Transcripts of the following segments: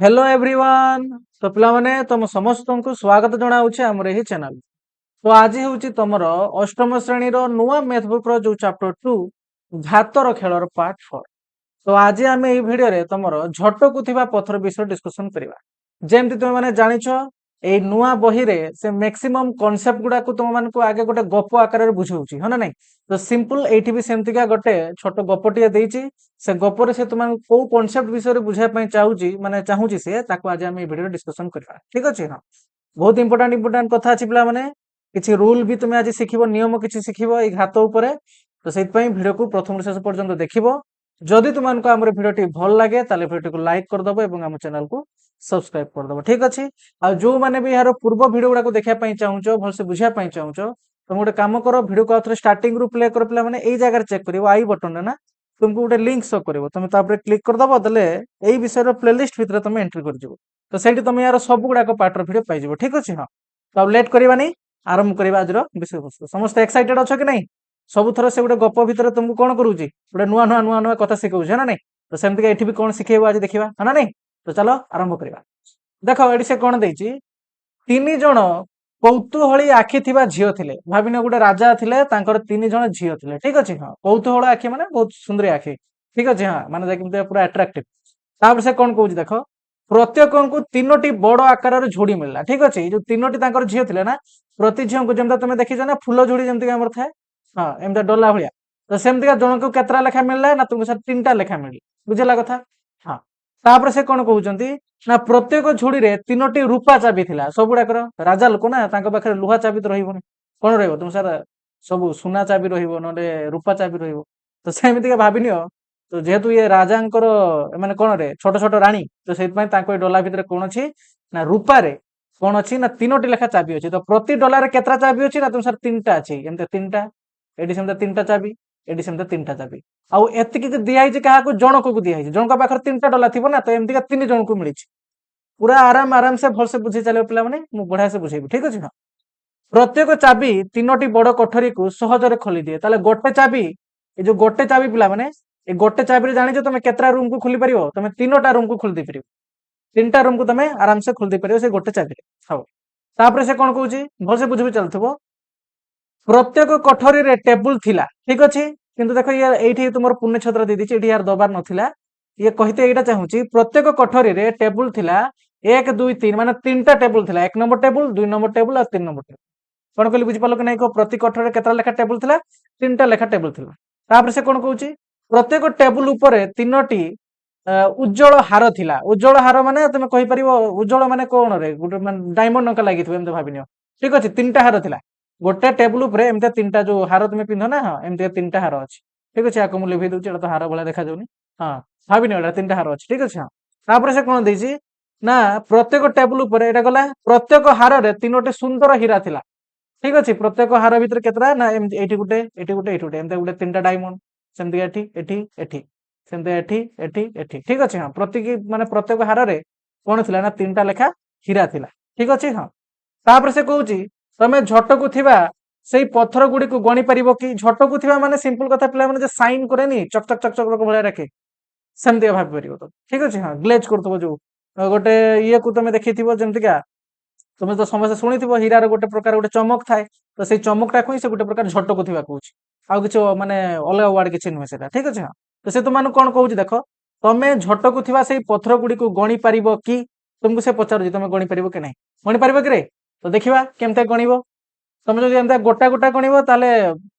Hello everyone. तो पिला माने तुम समस्त को स्वागत जनाऊे आमर यही चैनल। तो आज हूँ तुमर अष्टम श्रेणी नुआ मैथ बुक जो चैप्टर 2 घातर खेलर पार्ट 4। तो आज आम ये भिडियो तुम झटकू पथर विषय डिस्कसन करवा। जमती तुम मैंने जाच ये नुआ बही रे से मैक्सिमम कॉन्सेप्ट गुड़ा तुम मान आगे गोटे गप आकार बुझाऊँ है ना नहीं। तो सिंपल ये भी सेमतिका गोटे छोट गपटे देती से गपर से तुम कौ कॉन्सेप्ट विषय बुझाई चाहूँ माने चाहूँ सी आज आम भिडियो डिस्कसन करवा। ठीक अच्छे। हाँ, बहुत इंपोर्टाट कथा अच्छी पे मैंने किसी रूल भी तुम आज शिख नियम किसी शिख घात उपर। तो से भिडियो को प्रथम शेष पर्यंत देख। जदि तुमको आम भिडियो भल लगे भिडियो को लाइक करदब और आम चैनल को सब्सक्राइब करदब। ठीक अच्छे। आ जो मैंने भी यार पूर्व भिडियो गुड़ा देखा चाहूँ भलसे बुझापी चाहूँ तुम गोटे कम कर भिडियो को आउे स्टार्टिंग रू प्ले कर पे मैंने जगह चेक कर आई बटन ना तुमको गोटे लिंक शो कर तुम क्लिक करदब देले यही विषय प्लेलिस्ट भितर तुम एंट्री कर। तो से तुम यार सब गुड़ाक पार्टर भिडियो पाइज। ठीक अच्छे। हाँ, तो लेट करवानी आरंभ करवा आज विषय वस्तु। समस्त एक्साइटेड अच्छ कि नहीं? सब थर से गोटे गप भितर तुमको कौन करुँच गोटे नुआ नुआ नुआ नुआ कथा शिखाऊँ है ना नहीं। तो सेमती ये भी कौन शिखेब आज देखा है ना नहीं। तो चलो आरंभ करवा। देख ये से कौन दे तीन जन कौतूहली आखि थी झील थे। भाविन गोटे राजा थे तीन जन झील थे। ठीक अच्छे। हाँ, कौतूहल आखि माने बहुत सुंदर आखि। ठीक अच्छे। हाँ, माने पूरा अट्राक्टिव। तापर से कौन कौच देख प्रत्येक को तीनो बड़ आकार झोड़ी मिलला। ठीक अच्छे। जो तीनो झील थे ना प्रति झील को जमी तुम देखी ना फुल झोड़ी जमी थाए। हाँ, एमती डला भाया। तो सेमती जन को केतरा लेखा मिलला ना तुमको सर 3टा लेखा मिली। बुझेगा कथा। हाँ, तापर से कौन कहते ना प्रत्येक झोड़ी रे 3टी रूपा चाबी थिला। सब गुड़ाकर राजा लोक ना पाखे लुहा चाबी तो रही कौन रुम सर सब सुना चाबी रूपा चाबी तो सेमती भाविनी। तो जेहेतु ये राजा मैंने कौन रे छोट छोट राणी तो से डला भितर कौन अच्छी ना रूपारे कौन अच्छी ना 3टी लेखा चाबी अच्छी। तो प्रति डलार केतरा चाबी अच्छी ना तुम सर 3टा अच्छी एमती 3टा एटी सेमती 3टा चाबी एटी सेमती 3टा चाबी आउ एतिक दिखाई क्या जनक को दिखाई जनक पाखे 3टा डला थी ना तो एमती 3 जन को मिली पूरा आराम आराम से भलसे बुझी चलो पे मुझे बढ़िया से बुझेबी। ठीक अच्छे। हाँ, प्रत्येक चाबी 3टी बड़ कोठरी को सहजरे खोली दिए। ताले गोटे चाबी ये जो गोटे चाबी पिला माने ये गोटे चाबी जानी तुम केतरा रूम को खोली पार तुम 3टा रूम को खोल दे पार 3टा रूम को तुम आराम से खोल दे पार से गोटे चाबी। हाँ, तापर से कौन कौच भलसे बुझी चलुव प्रत्येक कोठरी रे टेबुल थिला। ठीक अच्छे। किंतु देखो ये तुम पुण्य छत्र दे दी यार दबार नथिला ये कहते यहाँ चाहूँगी प्रत्येक कोठरी रे टेबुल थिला 1 2 3 माने 3टा टेबुल थिला 1 नंबर टेबुल 2 नंबर टेबुल और 3 नंबर टेबुल। कौन कहली बुझिपाल कि नहीं प्रति कोठरी केतरा लेखा टेबुल थिला 3टा लेखा टेबुल थिला। तापर से कौन कहूँ प्रत्येक टेबुल उपर 3टी उज्जवल हार थिला। उज्जवल हार माने तुम कहि परिबो उज्जवल माने कौन रे गोटे माने डायमंड नका लागि थबे एमते भाबिनियो। ठीक अछि 3टा हार थिला गोटे टेबुल उपर एमते 3टा जो हार तुम पिंध ना। हाँ, एमते 3टा हार अछि। ठीक अछि। आको मु लिखि दउछि एटा तो हार भला देखा जाउनी। हाँ, भाविनियो एटा 3टा हार अछि। ठीक अछि। हाँ, तापर से कौन देछि ना प्रत्येक टेबुल उपर एटा गला प्रत्येक हार रे 3टी सुंदर हीरा थिला। ठीक अच्छे। प्रत्येक हार भितर केतरा ना एठी गुटे एठी गुटे एठी गुटे एमते गुटे 3टा डायमंड सेमती एठी एठी एठी सेमती एठी एठी एठी। ठीक अच्छे। हाँ, माने प्रत्येक हार रे कौन थिला ना 3टा लेखा हीरा थिला। ठीक अच्छे। हाँ, तापर से कहूँ तमे झटकू थिबा सेई पत्थर गुडी को गणी परिबो कि झटकू थिबा माने सिंपल कथा पिला माने जे साइन करेनी चक चक चक चक भलिया रखे सेमती भाबी परिबो। तो ठीक अच्छे। हाँ, ग्लेज करथबो जो गोटे ये को तमे देखिथिबो जेमती का तुम तो समस्त शुणी हीरार गोटे प्रकार गोटे चमक थाए तो से चमकटा को ही से गोटे प्रकार झटकू थिबा कहूँ आउ किछ माने अलग वर्ड किछ नुहे सेटा। ठीक अच्छे। हाँ, तो से तुम कौन कहूँ देख तमे झटकू थिबा सेई पत्थर गुडी को गणी पारिबो कि तुमको से पचारुछि तुम गणी पारिबो कि नहीं गणी पारिबो कि रे। तो देखिबा केमते गणिबो तुम जो एमता गोटा गोटा गणिबो ताले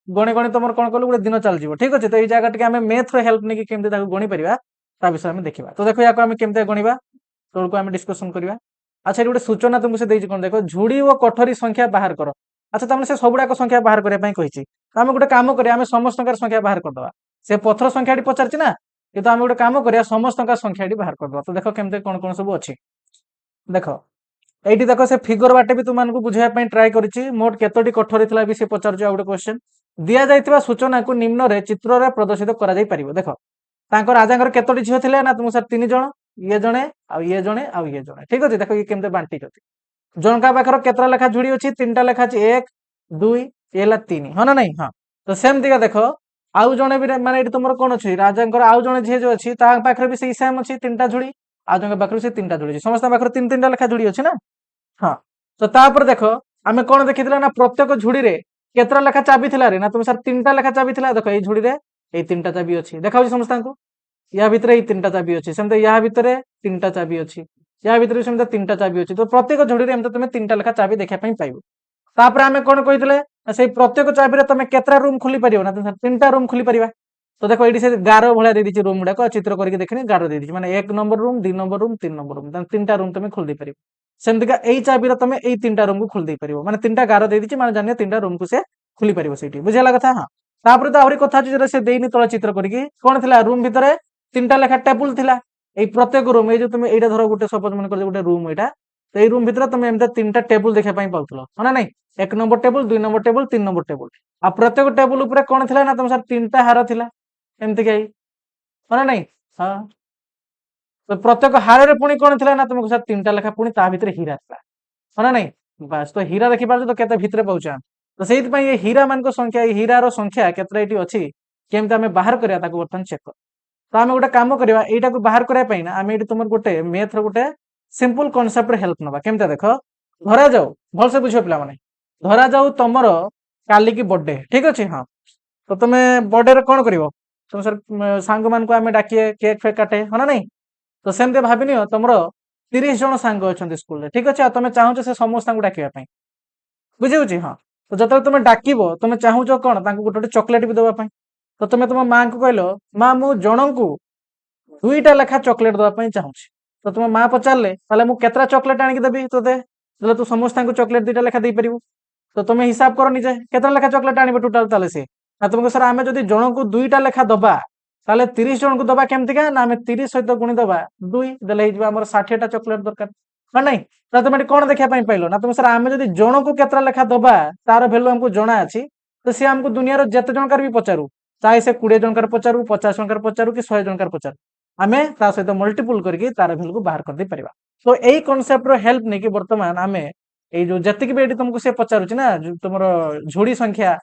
गणी गणी तुम कौन कलु गोटे दिन चल जिवो। ठीक अच्छे। तो ये जगह टिके आमे मैथ रो हेल्प नेकी केमते ताको गणी परिबा ता विषय आमे देखिबा। तो देखो याको आमे केमते गणिबा तोलको आमे डिस्कशन करिबा। अच्छा, गोटे सूचना तुमको से देछि कोन देखो झुड़ी और कोठरी संख्या बाहर करो। अच्छा, तमने से सबुड़ाक संख्या बाहर करबा पई कहिछि तो आमे गोटे काम करिया आमे समस्तकर संख्या बाहर कर दबा। से पत्थर संख्याटी पचारछि ना कि तो आमे गोटे काम करिया समस्तकर संख्याटी बाहर कर दबा। तो देखो केमते कोन कोन सब अछि देखो एठी देखो से फिगर बाटे भी तुमको बुझाइया पई ट्राई करिछि मोट केतोटी कोठरी थिला भी से पचारछि। आ गोटे क्वेश्चन दिया जाइतिबा सूचना को निम्न रे चित्र रे प्रदर्शित करा जाई परिबो। देखो तांको राजांकर केतोटी झियो थिले ना तुमको सर 3 जण ये जणे आ ये जणे आ ये जणे। ठीक अछि। देखो ये केमते बांटी जति जनका पाखर केतरा लेखा झुड़ी अछि 3टा लेखा अछि 1 2 ये ला 3 हो ना नहीं। हाँ, तो सेम दिगा देखो आउ जणे भी माने एठी तुमर कोन अछि राजांकर आउ जणे झियो जो अछि ता पाखर भी सेही सेम अछि 3टा झुड़ी आ जन पाखर से 3टा जोड़ी समस्त पाखर 3 लेखा जोड़ी अच्छे ना हाँ तो तापर देख आम कौन देखी ना प्रत्येक झुड़ी रे केतरा लेखा चाबी थिला रे ना तुम सर 3टा लेखा चाबी थिला देख ये झुड़ी रे ये 3टा चाबी अच्छी देखा समस्त को या भितर ये 3टा चाबी अच्छी सेमती या भितर 3टा चाबी अच्छी या भितर सेमती 3टा चाबी अच्छी तो प्रत्येक झुड़ी रे तुम 3टा लेखा चाबी देखा पाइब तापर आम कौन कही से प्रत्येक चाबी तुम केतरा रूम खोली पार ना 3टा रूम खोली पार तो देखो ये गार भाया दे रूम गुड़ाक चित्र करके देखनी गार दे मैंने 1 number room 2 number room 3 number room 3टा रूम तुम खोल पार सेमतिका यही चाबी तुम यही 3टा रूम को खोल पार मैंने 3टा गार दे मैंने जाने 3टा रूम को से खोली पार से बुझेगा कथा हाँ तापर तो आहरी कथा से देनी तला चित्र करके कौन थी रूम भितर 3टा लेखा टेबुल थी ये प्रत्येक रूम ये तुम यहाँ धर गोटे सपोज मन कर गोटे रूम यहाँ तो ये रूम भितर तुम एमती 3टा टेबुल देखा पाउल ना नहीं 1 number table 2 number table 3 number table आ प्रत्येक टेबुल उपर कौन थी ना तुम सर 3टा हार थी एमती कहीं ना नहीं हाँ तो प्रत्येक हारे पुणी कौन थी ना तुमको सर 3टा लेखा पुणी ता भितर हीरा था ना नहीं बस तो हीरा देखी पार्छ तो केते भितर पाउछा तो से ये हीरा मान संख्या हीरार संख्या केतरा ये अच्छी केमती आम बाहर करा बर्तमान चेक कर तो आम गोटे कम करवा यहाँ को बाहर करने आम ये तुम गोटे मैथ रोटे सिंपल कनसेप्ट हेल्प नवा केमती देख धरा जाऊ भलसे बुझ पे धरा जाऊ तुम काली की बर्थडे ठीक अच्छे हाँ तो तुम बर्थडे कौन कर तुम सर सांग मान को आम डाकिए केक फेक काटे हाँ ना नहीं तो सेमती भाविनि तुम 30 जन सांग अच्छा स्कूल ठीक अच्छे तुम चाहूच से समस्त डाकवाई बुझे हाँ तो जो तुम डाक तुम चाहूच कौन गोटे गोटे चॉकलेट भी दवाई तो तुम तुम माँ को कहल माँ मु जन को 2टा लेखा चॉकलेट दवाई चाहूँगी तो तुम माँ पचारे मुझे केतरा चॉकलेट आनिक देवी तोते तू समस्त चॉकलेट 2टा लेखा दे पार तो तुम हिसाब कर निजे केतरा लेखा चॉकलेट आने टोटाल ताले से ना तुमको सर आम जब जन को 2टा लेखा दबा ताले 30 जन को दबा केमतिका ना आम 30 सहित गुणी दबा 2 देले 60टा चॉकलेट दरकार हाँ नहीं तो तुम कौन देखा पाइल ना तुम सर आम जब जन को केतरा लेखा दबा तार भैल्यू हमको जना अच्छी तो सी आमको दुनिया जिते जनकार भी पचारू चाहे से 20 जनकार पचारू 50 जनकार पचारू कि 100 जनकार पचारू आम ता सहित मल्टीपुल करके तार भैल्यू को बाहर कर दे पारिबा तो यही कॉन्सेप्ट रो हेल्प नहीं कि वर्तमान आम ये जो जतिक भी तुमको से पचारुची ना तुम झोड़ी संख्या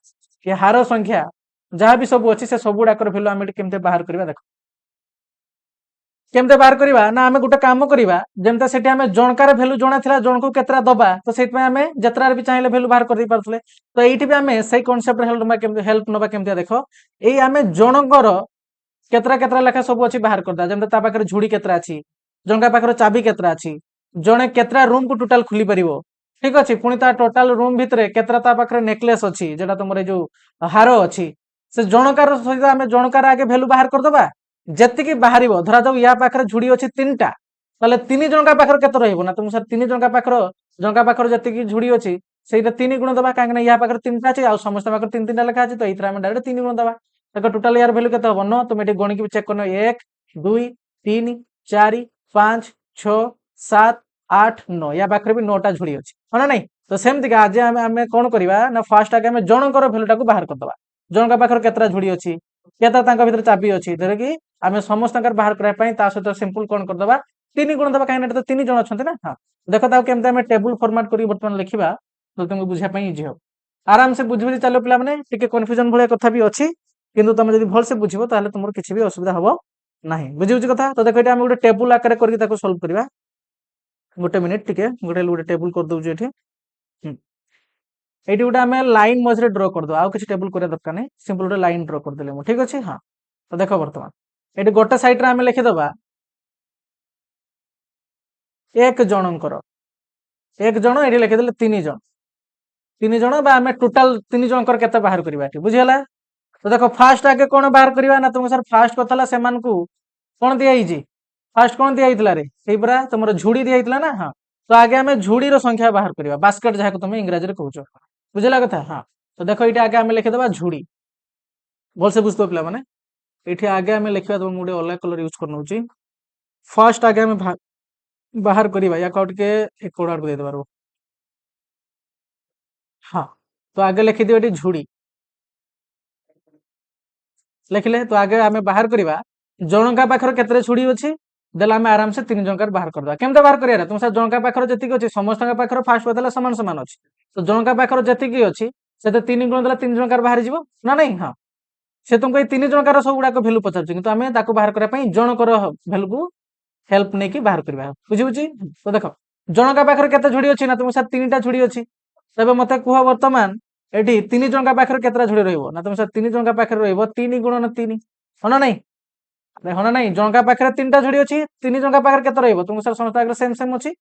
कि हार संख्या जहाँ भी सब अच्छी से सब गुड़ाक भैल्यू आम केमते बाहर करवा देख केमते बाहर करवा ना आम गोटे काम करवा जमता से जनकार भैल्यू जना था जन को केतरा दबा तो से आम जत्रार भी चाहिए भैल्यू बाहर कर पारे तो ये भी आम से कनसेप्ट हेल्प नवा केमती देख ये आम जनकर केतरा केतरा लेखा सब अच्छी बाहर करदा जमता पाखे झुड़ी केतरा अच्छी जनका पाखे चाबी केतरा अच्छी जड़े केतरा रूम को टोटाल खोली पार ठीक अच्छे पुणी ता टोटाल रूम भितर केतरा ता पाखे नेकलेस अच्छी जेटा तुम जो हार अच्छी से जनकार सहित आम जनकार आगे भैल्यू बाहर करदबा जी बाहर धरा जाऊ या पाखे झुड़ी अच्छी 3टा ताले 3 जनका पाखे केते रहा तुम सर 3 जनका पाखे जनका पाखे जी झुड़ी अच्छी से 3 गुण दबा कहीं या पाखे 3टा अच्छी आउ समस्त पाखे 3 लेखा अच्छी तो ये डायरेक्ट 3 गुण दबा देखो टोटाल यार भैल्यू के हम न तुम ये गणिक चेक कर 1 2 3 4 5 6 7 8 9 या पाखे भी 9टा झुड़ी अच्छी हाँ ना नहीं तो सेमती आज आम कौन करवा ना फास्ट आगे आम जनकर भैल्यूटा को बाहर करदे जनका पाखे केतरा झुड़ी अच्छी केतरा भर चाबी अच्छी धर कि आम समस्त बाहर करने सहित सिंपल कौन करदे 3 गुण दबा कहीं 3 जन अच्छा ना हाँ देख केमती आम टेबुल फॉर्मेट कर बर्तमान लिखा तो तुमको बुझापी इजी हो आराम से बुझ बुझी चलो पे टे कन्फ्यूजन भाया कथा भी अच्छी किंतु तुम जब भल से बुझो तुम किसी भी असुविधा हम ना बुझे कथा तो देख आम गोटे टेबुल आकार करके सल्व करवा गोटे मिनिट टिके गोटे गोटे टेबुल कर दउछु एठी एठी गोटे हमें लाइन मझरे ड्रॉ कर दो आउ किसी टेबुल करिया दरकार नहीं सिंपल गोटे लाइन ड्रॉ कर देले ठीक अछि हां तो देखो वर्तमान एठी गोटे साइड रे हमें लिखि दबा एक जनकर एक जन एठी लिखि देले 3 जन बा हमें टोटल 3 जनकर केते बाहर करबा एठी बुझियला तो देखो फास्ट आगे कौन बाहर करवा ना तुम सर फास्ट कथला से मान को कौन दिया हिजी फास्ट कौन दिया हितला रे सेही परा तुमरो झुड़ी दिया हितला ना हां तो आगे हमें झुड़ी रो संख्या बाहर करवा बास्केट जहा को तुम इंग्रजी रे कहउछो बुझला कथा हां तो देखो इटा आगे हमें लिखि दबा झुड़ी बोल से बुझतो पिला माने इठी आगे हमें लिखिबा तुम गुडे अलग कलर यूज करनउची फर्स्ट आगे हमें बाहर करवा या काउट के एक कोड दे देबारो हां तो आगे लिखि दियो एटी झुड़ी लिखले तो आगे आम बाहर करवा जनका पाखर केतरे छुड़ी अच्छी देला आम आराम से 3 जनकार बाहर करदे केमते बाहर करिया तुम सर जनका पाखर जति अच्छी समस्त पाखर फास्ट बदला सामान सामान अच्छी तो जनका पाखर जति अच्छी से 3 गुण देला 3 जनकार बाहर जीवो ना नहीं हाँ से तुमको 3 जनकार सब गुड़ाक भैल्यू पचार किंतु आम बाहर करने जनकर भैल्यू को हेल्प नहीं कि बाहर करबा बुझी बुझी तो देखो जनका पाखरे केते झुडी अछि ना तुम सर तीनटा झुडी अछि तबे मते कुह वर्तमान एठी तीन जनका पाखरे केतरा झुडी रहइबो ना तुम सर तीन जनका पाखरे रहइबो 3 गुणन 3 होना नहीं होना नहीं जनका पाखरे तीनटा झुडी अछि तीन जनका पाखरे केते रहइबो तुम सर समस्त आगे सेम सेम अछि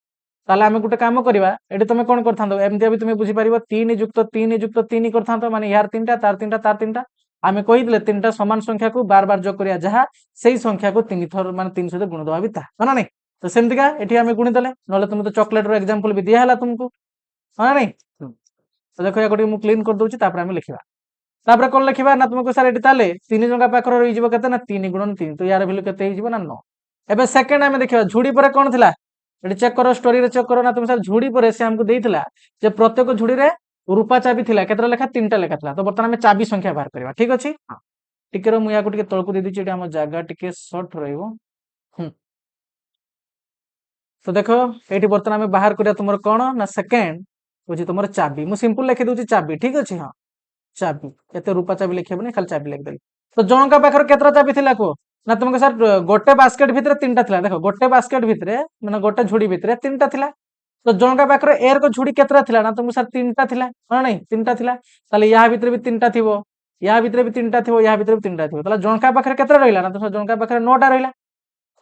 ताले आमे गुटे काम करबा एठी तुमे कोन करथांतो एमति भी तुमे बुझी परिबो 3 युक्त 3 युक्त 3 करथांतो माने यार तीनटा तार तीनटा आमे कहि दिले तीनटा समान संख्या को बार बार जोग करिया जहा सेही संख्या को तीन थर माने 3 सहित गुण दबा भी ता होना नहीं तो सेमतिका एठी आमे गुणी देले नले तुम तो चॉकलेट रो एग्जांपल भी दिया हला तुमको होना नहीं तो देखो या मु क्लीन कर दोची तापर आमे लिखिबा तापर कोन लिखिबा ना तुमको सर एठी ताले 3 जंका पाखर रहि जिवो केते ना 3 गुणन 3 तो यार वैल्यू केते हि जिवो ना 9 एबे सेकंड आमे देखिबा झुडी परे कोन थिला एठी चेक करो स्टोरी रे चेक करो ना तुम सर झुडी परे से हमको देइथिला जे प्रत्येक झुडी रे रूपा चाबी थिला केतरा लेखा तीनटा लेखा थिला तो बर्तमान में चाबी संख्या बाहर करबा ठीक अछि टिके रो मु या को टिके तळको दे दिछि एठी हम जागा टिके शॉर्ट रहइबो तो देखो एठी बर्तमान में बाहर करिया तुमर कोन ना सेकंड होछि तुमर चाबी मु सिंपल लिखि दोछि चाबी ठीक अछि हां चाबी एते रूपा चाबी लिखिबनी खाली चाबी लिख देली तो जनका पाखर केतरा चाबी थिला को ना तुमको सर गोटे बास्केट भितरे तीनटा थिला देखो गोटे बास्केट भितरे माने गोटे झुडी भितरे तीनटा थिला तो जनका पाखर एयर को झुडी केतरा थिला ना तुमको सर तीनटा थिला हां नहीं तीनटा थिला ताले या भितरे भी तीनटा थिबो या भितरे भी तीनटा थिबो या भितरे भी तीनटा थिबो ताले जनका पाखर केतरा रहिला ना तो जनका पाखर 9टा रहिला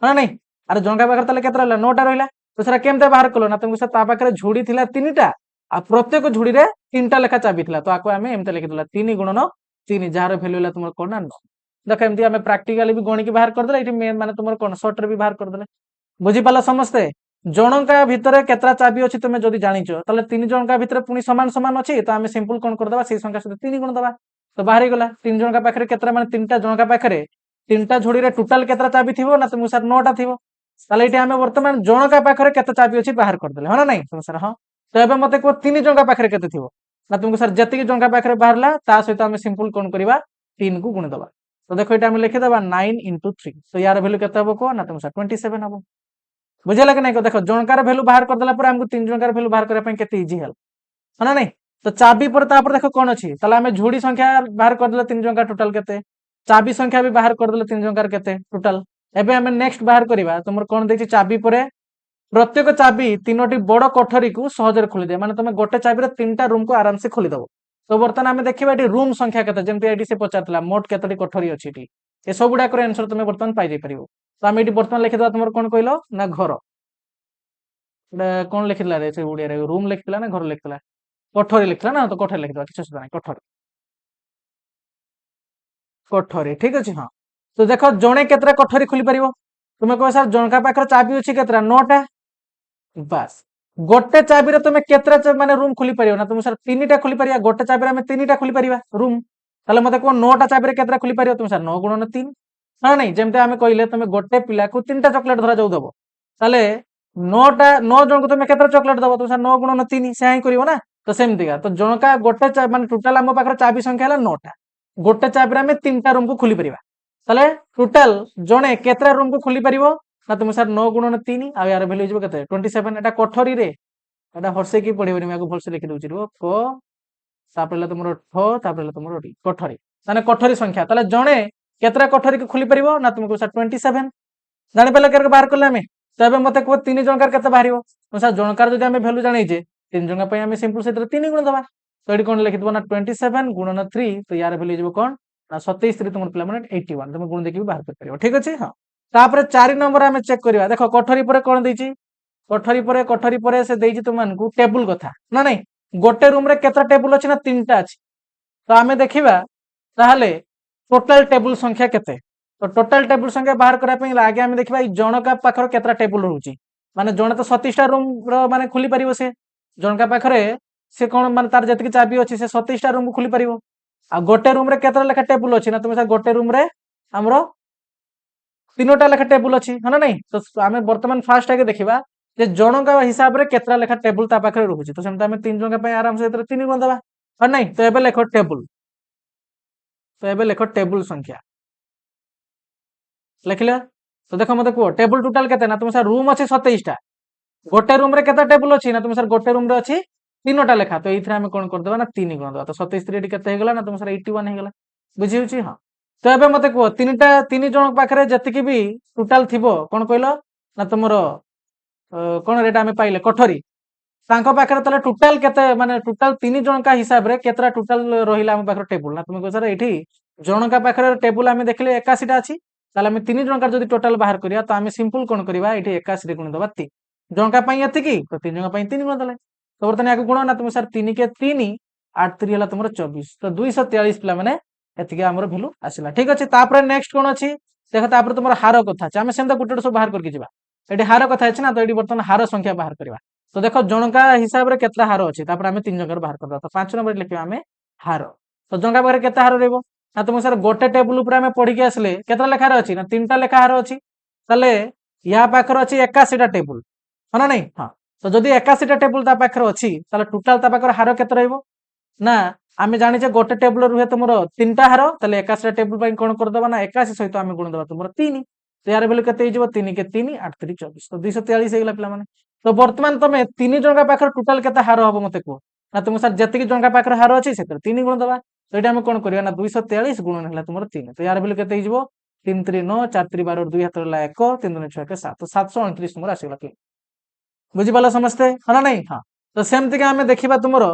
हां नहीं अरे जनका पाखर ताले केतरा रहिला 9टा रहिला तो सर केमते बाहर कलो ना तुमको सर ता पाखर झुडी थिला तीनटा आ प्रत्येक झुडी रे तीनटा लेखा चाबी थिला तो आको हमें एमते लिखि देला 3 गुणन 3 जार वैल्यू ला तुमर कोन ना देख एमती हमें प्रैक्टिकली भी गणिक बाहर कर देला एठी मेन माने तुमर कोन शॉर्ट रे भी बाहर कर देला बुझी पाला समस्ते जनका भितरे केतरा चाबी अछि तुमे जदी जानिचो तले 3 जनका भितरे पुनी समान समान अछि तो हमें सिंपल कोन कर देबा सेही संख्या से 3 गुण देबा तो बाहर गेला 3 जनका पाखरे केतरा माने तीनटा जनका पाखरे तीनटा झुडी रे टोटल केतरा चाबी थिबो ना तुम सर 9टा थिबो ताले एठी हमें वर्तमान जनका पाखरे केते चाबी अछि बाहर कर देले हो ना नहीं तुम सर हां तो एबे मते को 3 जनका पाखरे केते थिबो ना तुमको सर जति जनका पाखरे बाहरला ता सहित हमें सिंपल कोन करबा 3 को गुण देबा तो देखो एटा हम लिखि देबा 9 * 3 तो यार वैल्यू केते हबो को ना तुम सर 27 हबो बुझेला कि नहीं को देखो जनकार वैल्यू बाहर कर देला पर हमको 3 जनकार वैल्यू बाहर करे पय केते इजी हल है ना नहीं तो चाबी पर तापर देखो कोन अछि तले हमें झुडी संख्या बाहर कर देला 3 जनकार टोटल केते चाबी संख्या भी बाहर कर देला 3 जनकार केते टोटल एबे हमें नेक्स्ट बाहर करबा तुमर कोन देछि चाबी परे प्रत्येक चाबी तीनोटी बड़ कोठरी को सहज रे खोली दे माने तुमे गोटे चाबी रे तीनटा रूम को आराम से खोली दबो तो बर्तमान हमें देखिबा एटी रूम संख्या केते जेमति एटी से पचारतला मोट केतटी कोठरी अछि एटी ए सब गुडा कर आंसर तुमे बर्तमान पाइ जाय परिबो तो हम एटी बर्तमान लिखि दबा तुमर कोन कहलो ना घर एटा कोन लिखिला रे से उडिया रे रूम लिखिला ना घर लिखिला कोठरी लिखिला ना तो कोठरी लिखि दबा किछ सुधा नहीं कोठरी कोठरी ठीक अछि हां तो देखो जणे केतरा कोठरी खोली परिबो तुमे कह सर जनका पाखर चाबी अछि केतरा 9टा बस गोटे चाबी रे तुमे केतरा माने रूम खोली परियो ना तुम सर तीनटा खोली परिया गोटे चाबी रे हमें तीनटा खोली परिबा रूम ताले मते को 9टा चाबी रे केतरा खोली परियो तुम सर 9 गुणन 3 हां नहीं जेमते हमें कहिले तुमे गोटे पिला को तीनटा चॉकलेट धरा जाउ दबो ताले 9 जन को तुमे केतरा चॉकलेट दबो तुम सर 9 गुणन 3 से ही करियो ना तो सेमतिका तो जनका गोटे माने टोटल हम पाखर चाबी संख्या हला 9टा गोटे चाबी रे हमें तीनटा रूम को खोली परिबा ताले टोटल जणे केतरा रूम को खोली परिबो ना तुम सर 9 गुणन 3 आ यार वैल्यू जबो केते 27 एटा कोठरी रे एटा हरसे की पढिबनी मैं भलसे लिखि दोछि रो क तापरला तुमरो ठ तापरला तुमरो डी कोठरी माने कोठरी संख्या ताले जणे केतरा कोठरी को खोली परिबो ना तुमको सर 27 जानि पले कर बाहर करले हमें तबे मते को 3 जनकार केते बाहरिबो तो सर जनकार जदि हमें वैल्यू जानि जे 3 जनका पय हमें सिंपल सेतर 3 गुण दबा तो एडी कोन लिखि दबो ना 27 गुणन 3 तो यार वैल्यू जबो कोन ना 27 3 तुमर पिला माने 81 तुम गुण देखि बाहर कर परिबो ठीक अछि हां तापर 4 नंबर हमें चेक करबा देखो कोठरी परे कोन दैछि कोठरी परे से दैछि तुमनको टेबल कथा ना नहीं गोटे रूम रे केतरा टेबल अछि ना तीनटा अछि तो हमें देखिबा ताहले टोटल टेबल संख्या केते तो टोटल टेबल संख्या बाहर करा पय आगे हमें देखिबा ई जनका पाखर केतरा टेबल रहउछि माने जण तो 27 टा रूम रो माने खुली परिबो से जनका पाखरे से कोन माने तार जति चाबी अछि से 27 टा रूम खुली परिबो आ गोटे रूम रे केतरा लेखा टेबल अछि ना तुम से गोटे रूम रे हमरो तीनोटा लेखा टेबल अछि हना नहीं तो हमें वर्तमान फास्ट आगे देखिबा जे जनका हिसाब रे केतरा लेखा टेबल ता पाखरे रहउछि तो सेमता हमें 3 जनका पय आराम से 3 गुण दबा ह नहीं तो एबे लेखो टेबल तो एबे लेखो टेबल संख्या लिखले तो देखो मते को टेबल टोटल केते ना तुम सर रूम अछि 27 टा गोटे रूम रे केता टेबल अछि ना तुम सर गोटे रूम रे अछि तीनोटा लेखा तो एथरा हमें कोन कर देबा ना 3 गुण देबा तो 27 3 केते हे गेला ना तुम सर 81 हे गेला बुझी होछि हां तो एबे मते को तीन जन पाखरे जति की भी टोटल थिबो कोन कहलो ना तुमर कौन रेट आम पाइले कठरी पाखे ताले टोटाल केते माने टोटाल 3 जनका हिसाब रे केतरा टोटाल रहिला हम पाखे टेबुल ना तुम कह सर एठी जनका पाखे टेबुल आम देखले 81 टा अछि ताले आम 3 जनका जदी टोटाल बाहर करिया तो आम सिंपल कोन करिवा एठी 81 रे गुण दबा 3 जनका पई एति की तो 3 जनका पई 3 गुण देले तो बर्तन याको गुण ना तुम सर 3 के 3 8 3 हला तुमर 24 तो 243 पिला माने एति के हमर वैल्यू आसिला ठीक अछि तापर नेक्स्ट कोन अछि देखो तापर तुमर हार कथा अछि आम सेम गुटे सब बाहर करके जिबा एठी हार कथा अछि ना तो एठी बर्तन हार संख्या बाहर करबा तो देखो जनका हिसाब रे केतला हार अछि तापर आमे 3 जनका बाहर करबा तो 5 नंबर लिखिबा आमे हार तो जनका बाहर केते हार रहइबो ना तुम सर गोटे टेबुल ऊपर आमे पढी के आसले केतला लेखा रे अछि ना 3टा लेखा हार अछि तले या पाखर अछि 81 टा टेबुल हना नहीं हां तो जदी 81 टा टेबुल ता पाखर अछि तले टोटल ता पाखर हार केते रहइबो ना आमे जानि जे गोटे टेबुल रुहे तुमरो 3टा हार तले 81 टा टेबुल पई कोन कर दबा ना 81 सहित आमे गुण दबा तुमरो 3 तो यार वैल्यू केते हिजबो 3 के 3 8 3 24 तो 243 हेगला पिला माने तो वर्तमान तमे 3 जनका पाखर टोटल केते हार हबो मते को ना तुम सर जति की जनका पाखर हार अछि सेतर 3 गुण दबा तो एटा हम कोन करिया ना 243 गुणन हला तुमरो 3 तो यार वैल्यू केते हिजबो 3 3 9 4 3 12 2 हाथ ला 1 3 2 6 के 7 तो 729 तुमरो आसीला कि बुझी पाला समझते हना नहीं हां तो सेमति के हमें देखिबा तुमरो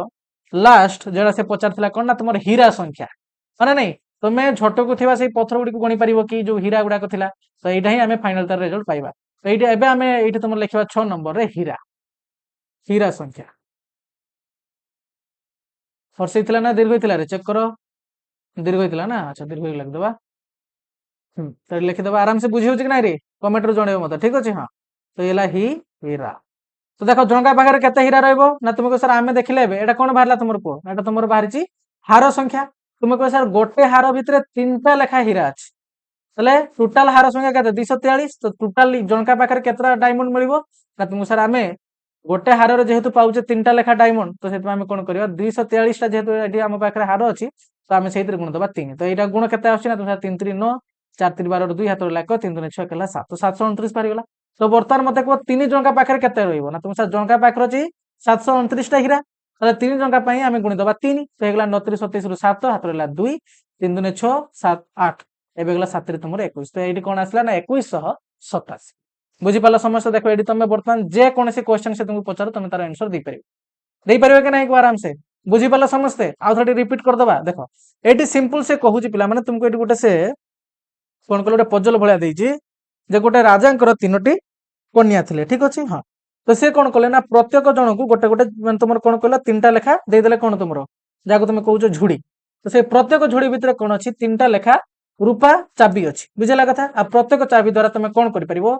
लास्ट जेड़ा से पचार थिला कोन ना तुमरो हीरा संख्या हना नहीं तमे झटकु थिबा से पत्थर गुडी को गणी परिबो कि जो हीरा गुडा को थिला तो एटा ही हमें फाइनल तार रिजल्ट पाइबा तो एटा एबे हमें एटा तुम लिखिबा 6 नंबर रे हीरा हीरा संख्या फरसै थिला ना दीर्घ थिला रे चेक करो दीर्घ थिला ना अच्छा दीर्घ लिख दबा तो लिखि दबा आराम से बुझी होची कि नाही रे कमेंट रो जणेबो मते ठीक अछि हां तो एला ही हीरा तो देखो जनका पाखरे केते हीरा रहइबो ना तुमको सर आमे देखिले एबे एटा कोन बाहरला तुमर को एटा तुमर बाहरची हार संख्या तुमको सर गोटे हार भितरे 3टा लेखा हीरा अछि तले टोटल हार संख्या केते 243 तो टोटल जनका पाखरे केतरा डायमंड मिलिबो ना तुमको सर आमे गोटे हार रे जेहेतु पाउचे 3टा लेखा डायमंड तो सेतु आमे कोन करियो 243 टा जेहेतु एठी हम पाखरे हार अछि तो आमे सेहितिर गुण दबा 3 तो एटा गुण केते आछि ना तुम 3 3 9 4 3 12 2 हाथ लाख 3 2 6 केला 7 तो 729 पारि गेला तो बर्तमान मते को 3 जनका पाखरे केते रहइबो ना तुम सर जनका पाखरे अछि 729 टा हीरा तले 3 जनका पई आमे गुण दबा 3 तो हेगला 29 37 रु 7 हाथ ला 2 3 2 6 7 8 एबे गला 7 रे तुमर 21 तो एठी कोन आसला ना 2187 बुझी पाला समस्त देखो एठी तमे बर्तमान जे कोनसे क्वेश्चन से तुमको पचारो तमे तार आंसर दे परिबे के नाही को आराम से बुझी पाला समस्ते आ थोड़ी रिपीट कर दबा देखो एठी सिंपल से कहूची पिला माने तुमको एठी गोटे से कोन कोले पजल भलिया देइची जे गोटे राजांकर तीनोटी कन्या थिले ठीक अछि हां तो से कोन कले ना प्रत्येक जन को गोटे गोटे माने तुमर कोन कहला 3टा लेखा दे देले कोन तुमरो जाको तुम कहउछो झुडी तो से प्रत्येक झुडी भितरे कोन अछि 3टा लेखा रूपा चाबी अछि बुझला कथा आ प्रत्येक चाबी द्वारा तुम कोन करि परिबो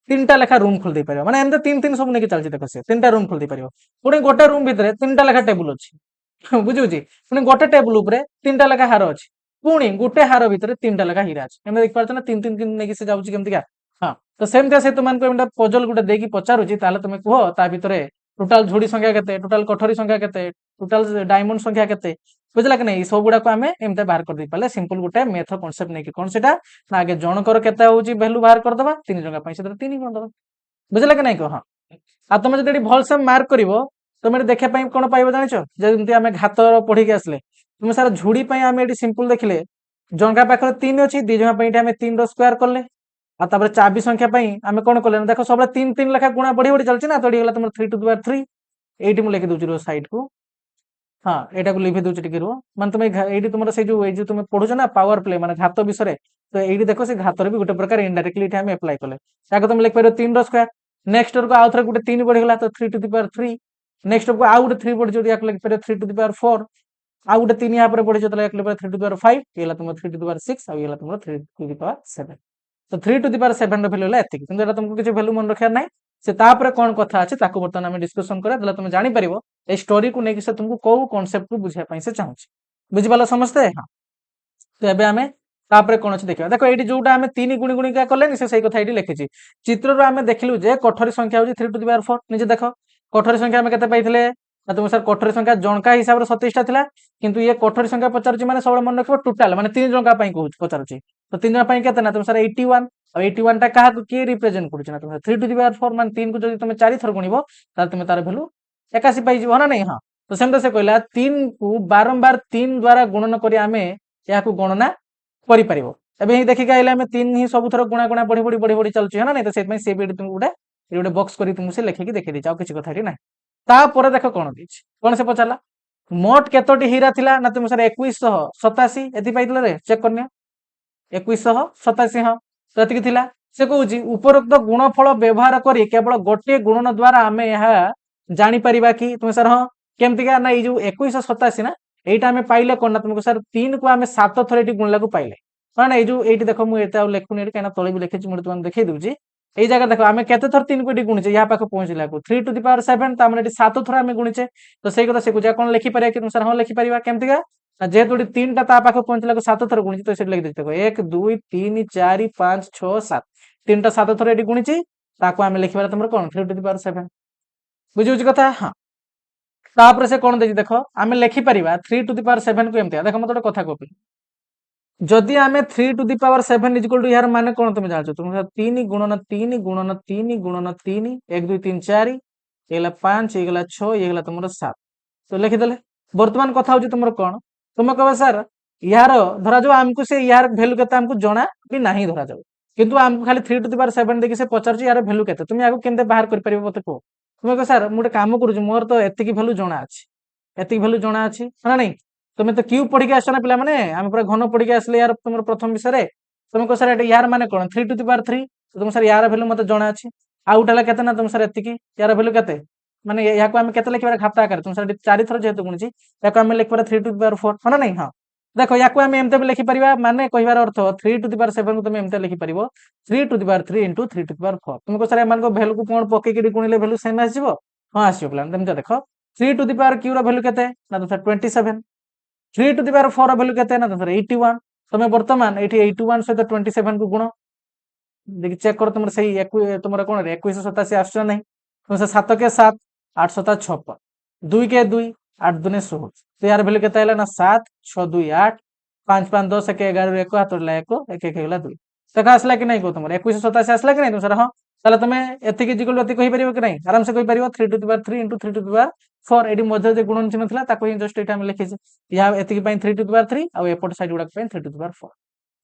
3टा लेखा रूम खोल दे परिबो माने एंते 3 3 सब नेकी चलछि देखो से 3टा रूम खोल दे परिबो पुनी गोटे रूम भितरे 3टा लेखा टेबुल अछि बुझुछि पुनी गोटे टेबुल ऊपरे 3टा लेखा हार अछि पुनी गोटे हार भितरे 3टा लेखा हीरा अछि एमे देख पारछ ना 3 3 3 नेकी से जाउछि केमति का हां तो सेम से तुमन को एमटा पजल गुटे देकी पचारुछि ताले तुमे कहो ता भितरे टोटल झोडी संख्या केते टोटल कठोरी संख्या केते टोटल डायमंड संख्या केते बुझला कि नहीं सब गुडा को हमें एमते बाहर कर दी पाले सिंपल गुटे मेथ कांसेप्ट नै कि कोन सेटा ना आगे जनकर केते होउची वैल्यू बाहर कर दबा 3 जगह पई सेतर 3 कर दबा बुझला कि नहीं को हां आ तुम जदि भल से मार्क करिवो तुम देखे पई कोन पाइबो जानिछो जेमति हमें घात पढी के आसले तुम सारा झुडी पई हमें एटी सिंपल देखले जनका पाखर 3 अछि दी जगह पई हमें 3 रो स्क्वायर करले आ तापर चाबी संख्या पई हमें कोन करले देखो सब 3 3 लेखा गुणा बढ़ी बढ़ी चलछि ना तोडी गेला तुम 3 टू द पावर 3 एटी मु लिखि दोछि रो साइड को हां एटा को लिखि दोछि टिके रो माने तुम एटी तुमरा से जो तुम पढुछ ना पावर प्ले माने घात विषय तो एटी देखो से घात रे भी गुटे प्रकार इनडायरेक्टली एटी हम अप्लाई करले ताको तुम लिख पारो 3 रो स्क्वायर नेक्स्ट को आउ थरे गुटे 3 बढ़ी गेला तो 3 टू द पावर 3 नेक्स्ट को आउ गुटे 3 बढ़ी जोडी याक लिख पारो 3 टू द पावर 4 आउ गुटे 3 यहाँ पर बढ़ी जो याक लिख पारो 3 टू द पावर 5 येला तुम 3 टू द पावर 6 आ येला तुम 3 टू द पावर 7 तो 3 टू द पावर 7 रो वैल्यू ला एतिक किंतु एटा तुमको किछ वैल्यू मन रखिया नै से तापर कोन कथा अछि ताको बर्तन हम डिस्कशन करा दला तुम जानि परिबो ए स्टोरी को नै कि से तुमको को कांसेप्ट को बुझिया पई से चाहूछि बुझि पाला समझते हां तो एबे हमें तापर कोन अछि देखिबा देखो एटी जोटा हमें 3 गुणी गुणी का करले से सही कथा एटी लिखिछि चित्र रो हमें देखिलु जे कठोरी संख्या होछि 3 टू द पावर 4 निजे देखो कठोरी संख्या हमें केते पाइथिले ना तुम सर कठोरी संख्या जनका हिसाब रे 27 टा थिला किंतु ये कठोरी संख्या पचारुछि माने सबले मन रखिबो टोटल माने 3 जनका पई कहूछ पचारुछि तो 3 जनका पई केते ना तुम सर 81 अब 81 टा काहा को के रिप्रेजेंट करूछ ना तुम 3 टू द पावर 4 माने 3 को जदि तुम 4 थर गुणिबो ताले तुम तार वैल्यू 81 पाइ जिवो ना नहीं हां तो सेम से कहला 3 को बारंबार 3 द्वारा गुणन करी हमें या को गणना करि परिबो एबे ही देखिक आइले आमे 3 ही सब थर गुणा गुणा बढ़ी बढ़ी बढ़ी बढ़ी चलछि है ना नहीं तो सेत में से भी तुमको गोटे बॉक्स करी तुमको से लेखिकी देखै दी जाओ किछ कथा ठी नाही तापर देख कोन दिछि कोन से पचाला मोट केतोटी हीरा थिला ना तुम सर 2187 एति पाइतले रे चेक करनिया 2187 हाँ तो एतिकी थिला से कहूँ उपरोक्त गुणफल व्यवहार करी केवल गोटे गुणन द्वारा आम यह जापर कि तुम सर हाँ केमतिका ना ये 2187 ना यहीटा आम पाइले कौन ना तुमको सर 3 को आम 7 थर ये गुणला को पाइले हाँ ना ये देख मुझे लिखुनी कहीं तले भी लिखी मुझे तुमको देखी दूसरी ये जगह देख आम के थर 3 को ये गुणीचे यहाँ पाखे पहुंचला 3 टू द पावर 7 तो आम 7 थर आम गुणीचे तो सही कथा से कौन लिखिपर कि तुम सर हाँ लिखिपर केमतिका जेहेतु 3टा ता पाखे पहुंचला 7 थर गुणी तो लिखि देखो 1 2 3 4 5 6 7 3टा 7 थर ये गुणीची ताको आम लिखिबार तुम कौन 3 टू द पावर 7 बुझे कथा हाँ तापर से कौन देखिए देख आम लिखिपर 3 टू द पावर 7 को एमती देख मत गोटे कथा कहूँ जदि आम 3 to the power 7 equal to यार माने कौन तुम जान तुम 3 गुणन 3 गुणन 3 गुणन 3 1 2 3 4 ये 5 ये 6 ये तुम 7 तो लिखिदे बर्तमान कथा हूँ तुम कौन तुम कह सर यार धरा जाऊ आमको से यार भैल्यू के आमको जना भी ना धरा जाऊ किंतु आमको खाली 3 टू द पावर 7 देखिए से पचार यार भैल्यू के तुम या केमते बाहर कर मत कह तुम कह सर मुझे काम करुँ मोर तो एतिक भैल्यू जना अच्छी एतिक भैल्यू जना अच्छी है ना नहीं तुम तो क्यू पढ़ी आस ना पे आम पूरा घन पढ़ी आसले यार तुम प्रथम विषय तुम कह सर यार माने कौन 3 टू द पावर 3 तुम सर यार भैल्यू मत जना अच्छी आउ गोटे केते ना तुम सर एतिक यार भैल्यू के माने या आम के लिखार खाता आकार तुम सर 4 थर जेहतु गुणी या आम लिखार 3 टू द पावर 4 है ना नहीं हाँ देख या आम एमती भी लिखिपर माने कहबार अर्थ 3 टू द पावर 7 को तुम एमती लिखिपर 3 to the power 3 into 3 to the power 4 तुमको सर एम भैल्यू को कौन पकईकि गुणिले भैल्यू सेम आसो हाँ आसो पे तुम देख 3 to the power q value के ना तुम 27 3 टू द पावर 4 भैल्यू के ना तुम 81 तुम बर्तमान ये 81 सहित 27 को गुण देखिए चेक कर तुम से तुम कौन 2187 आस नहीं तुम से 7 के 7 8 7 56 2 के 2 8 2 16 तो यार भैल्यू के ना 7 6 2 8 5 5 10 1 11 1 हाथ 1 1 1 2 तक आसला कि नहीं कह तुम 2187 आसला कि नहीं तुम सर हाँ ताले तुम एतिक इक्वल एति कहि परिबो कि नहीं आराम से कहि परिबो 3 to the power 3 into 3 to the power 4 एडी मध्य जे गुणन चिन्ह थिला ताको ही जस्ट एटा हम लिखि छै या एतिक पई 3 टू द पावर 3 आ एपट साइड गुडा पई 3 टू द पावर 4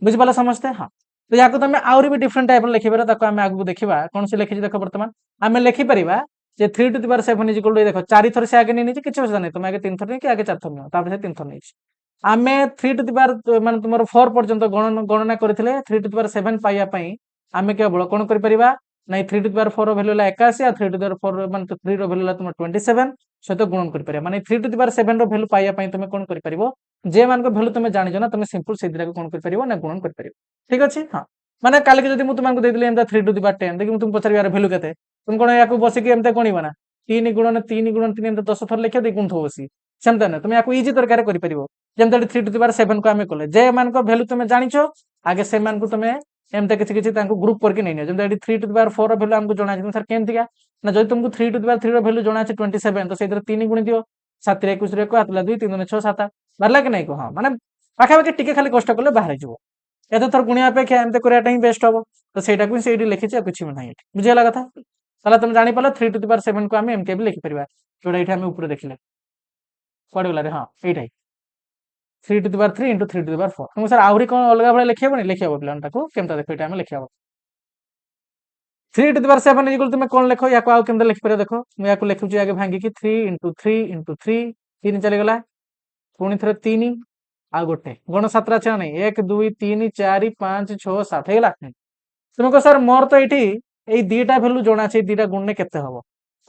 बुझि पाला समझते हां तो याको तुम आउरी भी डिफरेंट टाइप लिखि परबो ताको हम आगु देखिबा कोन से लिखि देखो वर्तमान हम लिखि परिबा जे 3 to the power 7 equal to देखो 4 थर से आगे नहीं किछ होसा नहीं तुम आगे 3 थर नहीं कि आगे 4 थर नहीं तापर से 3 थर नहीं आमे 3 टू द पावर माने तुमर 4 पर्यंत गणना करथिले 3 टू द पावर 7 पाइया पई आमे केवल कोन करि परिबा नहीं 3 टू द पावर 4 भैल्यू 81 और 3 टू द पावर 4 मान 3 रो भैल्यू तुम 27 सहित गुणन कर परिबा माने 3 टू द पावर 7 रो भैल्यू पाइया पई तुम कोन कर परिबो जे मान को भैल्यू तुम जानि जो ना तुम सिंपल से दिरा को कोन कर परिबो ना गुणन कर परिबो ठीक अछि हां माने काल के जदी मु तुमको देदिले एमता 3 टू द पावर 10 देखि मु तुम पचार यार भैल्यू केते तुम कोन याको बसी के एमता कोनिबा ना 3 गुणन 3 गुणन 3 एमता 10 थर लिखि दे गुण थो बसी सेमता ना तुम याको इजी तरकार कर परिबो जेमता 3 टू द पावर 7 को आमे कोले जे मान को भैल्यू तुम जानिछो आगे से मान को तुम एमते किछि किछि तांको ग्रुप करके नै नै जेमता 3 टू द पावर 4 रो भैल्यू हमको जणा छै सर केमतिका ना जदि तुमको 3 टू द पावर 3 रो भैल्यू जणा छै 27 तो सेतिर 3 गुणी दियो 7 रे 21 रे को आतला 2 3 6 7 बारला कि नै को हां माने पाखा पाखे टिके खाली कष्ट करले बाहर जिवो एतो थर गुणिया अपेक्षा एमते करियाटा ही बेस्ट हबो तो सेटा को सेठी लिखि छै किछि नै एठी बुझियला कथा ताला तुम जानि पालो 3 टू द पावर 7 को आमे एमते भी लिखि परिबा जोडा एठी आमे ऊपर देखिले कोड गला रे हां एठाई 3 to the power 3 into 3 to the power 4 तुम सर आउरी कोन अलगा भले लिखियबो नै लिखियबो प्लान ताको केमता देखो एटा आमे लिखियबो 3 टू द पावर 7 इक्वल तुम कोन लिखो या को आउ केमता लिखि पर देखो मु या को लिखु छी आगे भांगी की 3 इंटू 3 इंटू 3 3 चले गला पुणी थरे 3 आ गोटे गण 7 छ नै 1 2 3 4 5 6 7 हेला तुम को सर मोर तो एठी एई दीटा वैल्यू जणा छै दीटा गुण ने केते हबो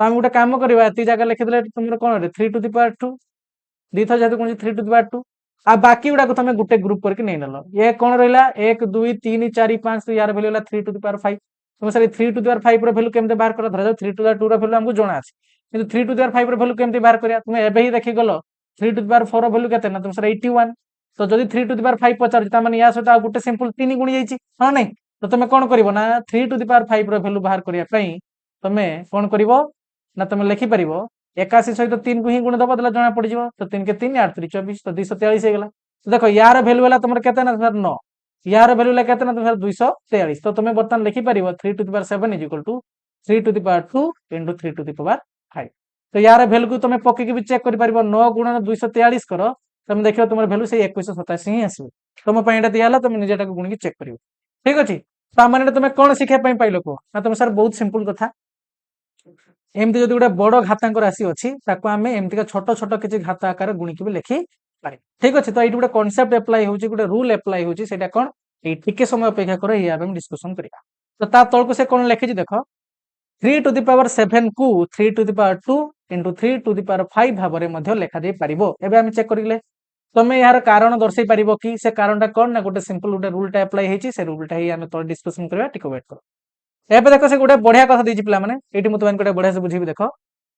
तो हम गोटे काम करबा एती जगह लिखि देले तुमर कोन रे 3 टू द पावर 2 दी था जेतु कोन 3 टू द पावर 2 आ बाकी गुडा को तुम गुटे ग्रुप करके नै नलो ये कोन रहला 1 2 3 4 5 तो यार वैल्यू होला 3 टू द पावर 5 तुम सर 3 टू द पावर 5 रो वैल्यू केमते बाहर कर धरा 3 टू द 2 रो वैल्यू हमको जणा छै किंतु 3 टू द पावर 5 रो वैल्यू केमते बाहर करिया तुम एबे ही देखि गलो 3 टू द पावर 4 रो वैल्यू केते ना तुम सर 81 तो जदि 3 टू द पावर 5 पचार ता माने या सहित आ गुटे सिंपल 3 गुणी जाईची हां नै तो तुम कोन करिवो ना 3 टू द पावर 5 रो वैल्यू बाहर करिया पई तुम कोन करिवो ना तुम लिखि परिवो 81 सहित 3 को ही गुण दबो दला जणा पड़ जिवो तो 3 के 3 8 3 24 तो 243 हे गेला तो देखो यार वैल्यू वाला तुमर केते ना सर 9 यार वैल्यू ला केते ना तुमर 243 तो तुम बर्तन लिखि परिवो 3 to the power 7 is equal to 3 to the power 2 into 3 to the power 5 तो यार वैल्यू को तुम पक्के के भी चेक करि परिवो 9 गुणन 243 करो तुम देखो तुम भैल्यू से 2187 ही आसो तुम यहाँ दिया तुम निजेटा गुणी चेक कर ठीक अच्छे तो तुम कौन शिखापी पाइल कह ना तुम सर बहुत सिंपल कथा एमती जो गोटे बड़ घातांक राशि अच्छी आम एमती छोट छोट किसी घात आकार गुणिकी भी लिखी पारे ठीक अच्छे तो ये गोटे कनसेप्ट एप्लाई होची गोटे रूल एप्लाई होची सेटा कौन ये टिके समय अपेक्षा कर डिस्कसन करवा तो ता तौक से कौन लिखी देख 3 to the power 7 को 3 to the power 2 into 3 to the power 5 भाव में लिखा दे पारिबो एबे हम चेक करिले तमे यार कारण दर्शाई पारिबो कि से कारणटा कोन ना गोटे सिंपल गोटे रूलटा अप्लाई हेची से रूलटा ही हम तो डिस्कशन करबा टिको वेट करो एबे देखो से गोटे बढ़िया कथा देछि पिला माने एठी मु तुमन गोटे बढ़िया से बुझीबी देखो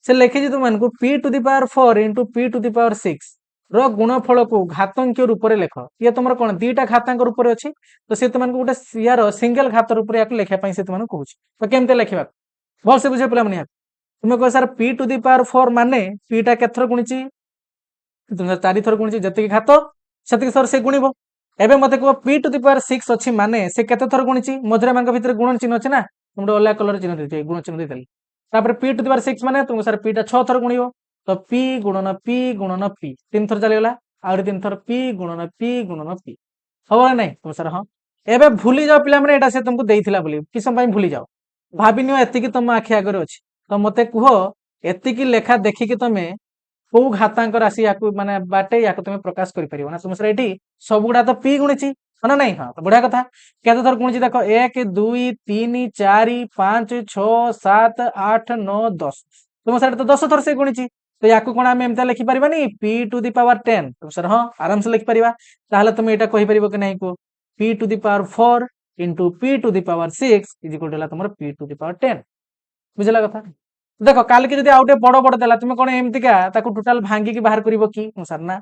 से लिखि जे तुमन को p to the power 4 into p to the power 6 रो गुणफल को घातांक रूप में लिख ये तुम कौन दीटा घातांक रूप में अच्छी तो सी तुमको गोटे यार सिंगल घात रूप में लिखा से तुमको कहूँ तो केमते लिखा भल से बुझे पे तुम्हें कह sir p to the power 4 माने पीटा केथर गुणिची तुम 4 थर गुणिची जति घात से थर से गुणिब एबे मते कह p to the power 6 अच्छी माने से केते थर गुणिची मझरे मांग भितर गुणन चिन्ह अच्छे ना तुम अलग कलर चिन्ह देते गुण चिन्ह देते p to the power 6 माने तुमको सर पीटा 6 थर गुणिब तो p गुणन p 3 थर चलीगला आउरी 3 थर p गुणन p हम ना तुम सर हाँ एबे भूली जाओ पिला माने एटा से तुमको देइथिला बोली कि समय भूली जाओ भाविनी एति तुम आखि आगे अच्छी तो मत कह एति लेखा देखिकी तुम कौ घातांक राशि या माने बाटे या तुम प्रकाश कर तुम सर ये सबुड़ा तो पी गुणिची हाँ ना नहीं हाँ तो बढ़िया कथा केते थर गुणिची देख 1 2 3 4 5 6 7 8 9 10 तुम सर तो 10 थर से गुणिची तो या कौन आम एमती लिखिपर p to the power 10 तुम सर हाँ आराम से लिखिपर ताहले तुम यहाँ कहीपर कि नहीं को p to the power 4 into p to the power 6 is equal to तुम p to the power 10 बुझला कथा देख काल के बड़ बड़ देला तुम कौन एमतीका टोटाल भांगिकी बाहर कर सर ना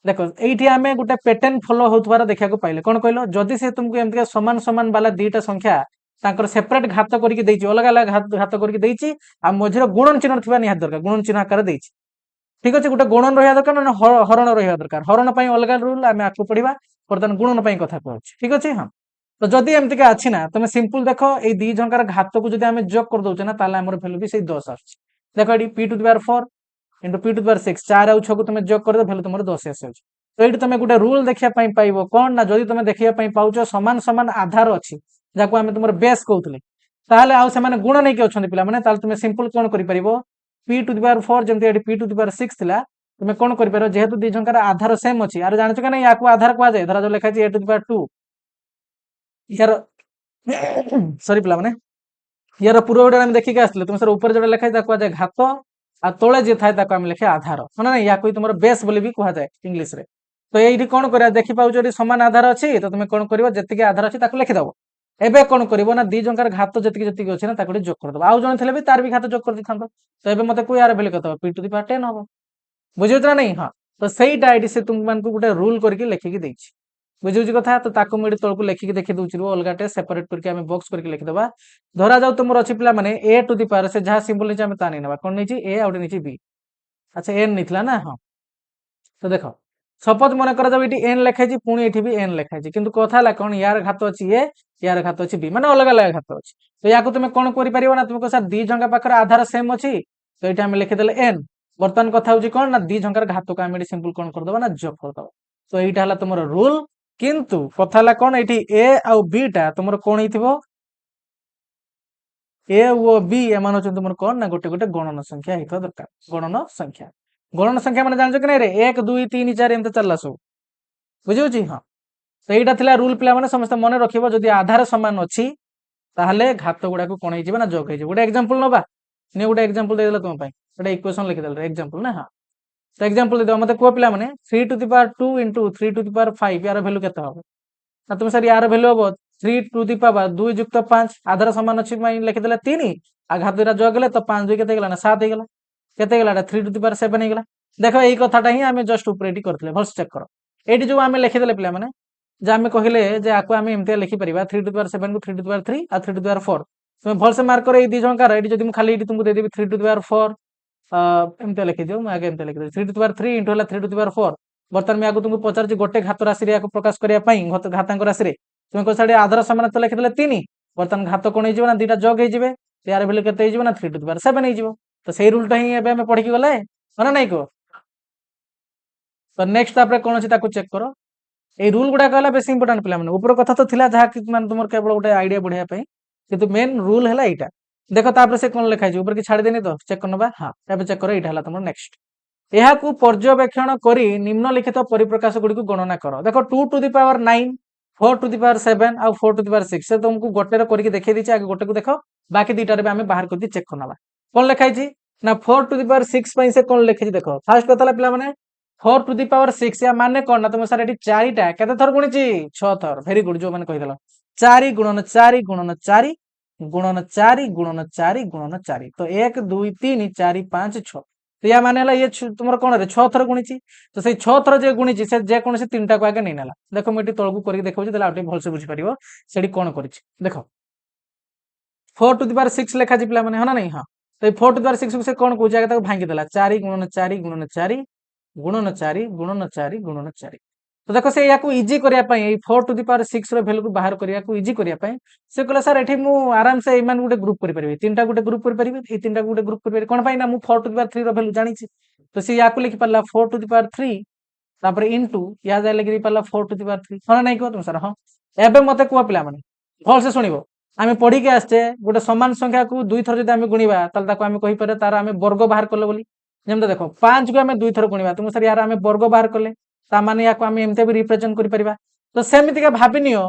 देख ये आम गोटे पैटर्न फॉलो होतार देखा पाइले कौन कहल जदि से तुमको एमतीका समान समान वाला दीटा संख्या सेपरेट घात करके अलग अलग घात करके मझे गुणन चिन्ह थी निहात दरकार गुणन चिन्ह आकार ठीक अच्छे गोटे गुणन रहा दरकार ना हरण रहा दरकार हरण अलग रूल आम आपको पढ़ा बर्तमान गुणन कथा कहूँ ठीक अच्छे हाँ तो जदि एमतीका अच्छी ना तुम सिंपल देख ये दी जंकार घात को जब आम जोग कर दौचे ना आमर भैल्यू भी 10 आस देख ये p to the power 4 into p to the power 6 4 आउ 6 को तुम जोग कर भैल्यू तुम 10 आस तो ये तुम गोटे रूल देखा पाइब कौन ना जदि तुम देखा पाच सामान सामान आधार अच्छी जहाँ आम तुम बेस कहते ताहले आउ से गुण नहीं अच्छा पे तुम सिंपल कौन कर p to the power 4 जमी p to the power 6 थिला तुम कौन कर जेहेतु दी जंकार आधार सेम अच्छी यार जानच कि या आधार कहुए धरा जो लिखा a to the power 2 यार सॉरी पिला माने यार पूर्व वीडियो में देखिक आसले तुम सर ऊपर जो लिखा है घात आ तले जी थाए आम लिखे आधार हाँ ना या तुम बेस बोली भी कहुए इंग्लीश रे तो ये कौन कर देखी पाच सामान आधार अच्छी तो तुम कौन कर जी आधार अच्छी लिखिदब एबे कौन कर ना दी जंकार घात जी अच्छे ना जोग करदे आउ जन थे भी तार भी घात जोग कर दी था तो ये मत को यार भैल्यू कत p to the power 10 हम बुझे ना नहीं हाँ तो सहीटा ये से तुमको गोटे रूल करके लिखिकी देछि बुझे कथा तो ताको मुझे तौक लिखिकी देखी दूसरी अलग सेपरेट करके आम बॉक्स करके लिखिदबा धरा जाऊ तुम अच्छी पिला माने a to the power से जहाँ सिंबल नहीं ता नहीं ना कौन नहीं a आउटे नहीं b अच्छा n नहीं ना हाँ तो देख सपोज मन कर जब ये n लिखाई पुणी ये भी n लिखाई कि कथा है कौन यार घात अच्छी ए यार घात अच्छी b माने अलग अलग घात अच्छी तो या तुम कौन कर ना तुमको सर दी जंका पाखे आधार सेम अच्छी तो ये आम लिखिदे n बर्तमान कथा हूँ कौन ना दी जंकार घात को आम सिंपल कौन करदे ना जोग करदे तो यहाँ तुम रूल किंतु कथा कौन ये ए आउ बी टा तुम कौन हो ए और बी एम तुम कौन ना गोटे गोटे गणन संख्या होता दरकार गणन संख्या मैंने जान कि नहीं 1 2 3 4 एमती चलला सब बुझे हाँ तो यहाँ था रूल पे समस्त मन रख जदि आधार सामान अच्छी ताहले घात गुड़ा कौन हो ना जोग हो गोटे एग्जांपल नवा नहीं गोटे एग्जांपल देदेला तुम गोटे इक्वेशन लिखिदेल एग्जांपल ना हाँ तो एग्जांपल दे मत कह पे मैंने 3 to the power 2 into 3 to the power 5 यार भैल्यू केते हम ना तुम सर यार भैल्यू हम 3 to the power 2 युक्त 5 आधार सामान अच्छी लिखिदे 3 आ घात दुटा जोगले तो 5 2 केते ना 7 हो केते 3 to the power 7 हो देख यही कथाटा ही आम जस्ट ऊपर करते भल चेक कर ये जो आम लिखिदे पे मैंने जे आम कहले आपको आम एमती लिखिपर 3 to the power 7 को 3 to the power 3 uh 3 to the power 4 तुम भल से मार्क कर दी जंकार ये जो खाली तुमको देदेवी 3 to the power 4 एमती लिखिदियो मुझे एमती लिखिदी 3 to the power 3 into 3 to the power 4 बर्तमान में तुमको पचार गोटे घात राशि प्रकाश करने घातांक राशि तुम कह आधार सामान तो लिखिदे 3 बर्तमान घात कौन हो दीटा जोग हो यार भैल्यू केते हो ना 3 to the power 7 हो तो सही रूलटा ही पढ़ी गले ना नहीं कह तो नेक्स्ट तापर कौन अच्छी चेक कर এই রুল গুড়া হল বেশি ইম্পর্টাট পিলা মানে উপর কথা তো লা যা মানে তোমার কেবল গোটে আইডিয়া বঢ়িয়া পাই কিন্তু মেন রুল হলা এইটা দেখ তাପରେ সে কোন লেখা আছে উপরে কি ছাড়ি দেনি তো চেক করনবা हां ଏବେ চেক কর এইটা হলা তোমার নেক্সট ଏହାକୁ ପର୍ଯ୍ୟବେକ୍ଷଣ କରି ନିମ୍ନଲିଖିତ ପରିପ୍ରକାଶ ଗୁଡ଼ିକୁ ଗଣନା କର ଦେଖ 2 to the power 9 4 to the power 7 ଆଉ 4 ଟୁ ଦି ପାୱାର 6 ସେ ତୁମକୁ ଗୋଟେର କରିକି ଦେଖେଇ ଦେଇଛି ଆगे ଗୋଟେକୁ ଦେଖ ବାକି ଦିଟାରେ ବି ଆମେ ବାହାର କରିକି ଚେକ୍ କରନବା କୋन ଲେଖା ହେଇଛି ନା 4 ଟୁ ଦି ପାୱାର 6 ପାଇଁ ସେ କୋन ଲେଖିଛି ଦେଖ ଫାର୍ଷ୍ଟ କଥା ହେଲା ପିଲା ମାନେ 4 टू दी पावर 6 या माने कोन ना तुम सर एटी 4 टा केते थर गुणिची 6 थर वेरी गुड जो माने कहिदला 4 गुणन 4 गुणन 4 गुणन 4 गुणन 4 गुणन 4 तो 1 2 3 4 5 6 तो या माने ला ये तुमर कोन रे 6 थर गुणिची तो सेई 6 थर जे गुणिची से जे कोन से तीनटा को आगे नै नेला देखो मैं एटी तळकु करी देखौची तले आटे भलसे बुझी परिबो सेडी कोन करिची देखो 4 टू दी पावर 6 लेखा जी पिला माने हना नै हां तो 4 टू दी पावर 6 से कोन को जागे ताको भांगी देला 4 गुणन 4 गुणन 4 गुणन 4 गुणन 4 गुणन 4 तो देखो से याकू इजी करिया पई 4 टू दी पावर 6 रो वैल्यू को बाहर करिया को इजी करिया पई से कहला सर एठी मु आराम से इमान गुटे ग्रुप करि परिबे तीनटा गुटे ग्रुप करि परिबे ए तीनटा गुटे ग्रुप करि परिबे कोन पई ना मु 4 टू दी पावर 3 रो वैल्यू जानि छी तो से याकू लिखि परला 4 टू दी पावर 3 तापर इनटू या जाय लगी परला 4 टू दी पावर 3 होना नै को तुम सर हां एबे मते को पिला माने भल से सुनिबो आमे पढी के आछे गुटे समान संख्या को दुई थर जदि आमे गुणीबा ताल ताको आमे कहि पारे तार आमे वर्ग बाहर करले बोली जेमते देखो 5 को आमे दुई थर गुणीबा तुम सर यार आमे वर्ग बाहर करले ता माने याको आमे एमते भी रिप्रेजेंट करि परिबा तो सेमिति का भाबिनियो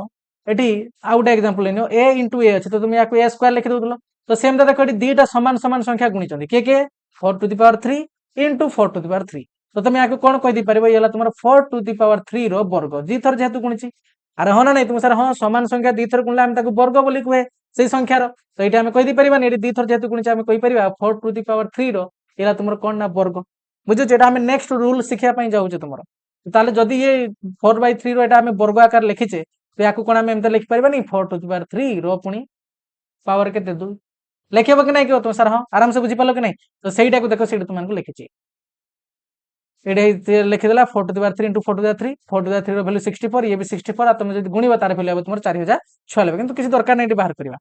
एठी आउट एग्जांपल लेनियो a * a अछि तो तुम याको a स्क्वायर लिखि दोदलो तो सेमते देखो एठी दुईटा समान समान संख्या गुणी चंदी के 4 to the power 3 * 4 to the power 3 तो तुम याको कोन कहि दी परिबो येला तुमर 4 टू दी पावर 3 रो वर्ग जी थर जेतु गुणीची अरे होना नै तुम सर हां समान संख्या दी थर गुणला हम ताको वर्ग बोली कहे सेई संख्या रो तो एठी आमे कहि दी परिबा नै एठी दी थर जेतु गुणीची आमे कहि परिबा 4 टू दी पावर 3 रो येला तुमर कोन ना वर्ग बुझो जेटा आमे नेक्स्ट रूल सिखिया पई जाउ छ तुमर ताले जदि ये 4/3 रो एटा आमे वर्ग आकार लिखिचे तो याको कोन आमे एमते लिखि परिबा नै 4 टू दी पावर 3 रो पुनी पावर केते दु लिखिबो कि नै कि तुम सर हां आराम से बुझी पालो कि नै तो सेईटा को देखो सेईटा तुमन को लिखिची एडे लिखि देला 4 to the power 3 * 4 to the power 3 4 to the power 3 रो वैल्यू 64 ये भी 64 आ तुम जदि गुणीबा तार वैल्यू तुमर 4096 किंतु किसी दरकार नै बाहर करबा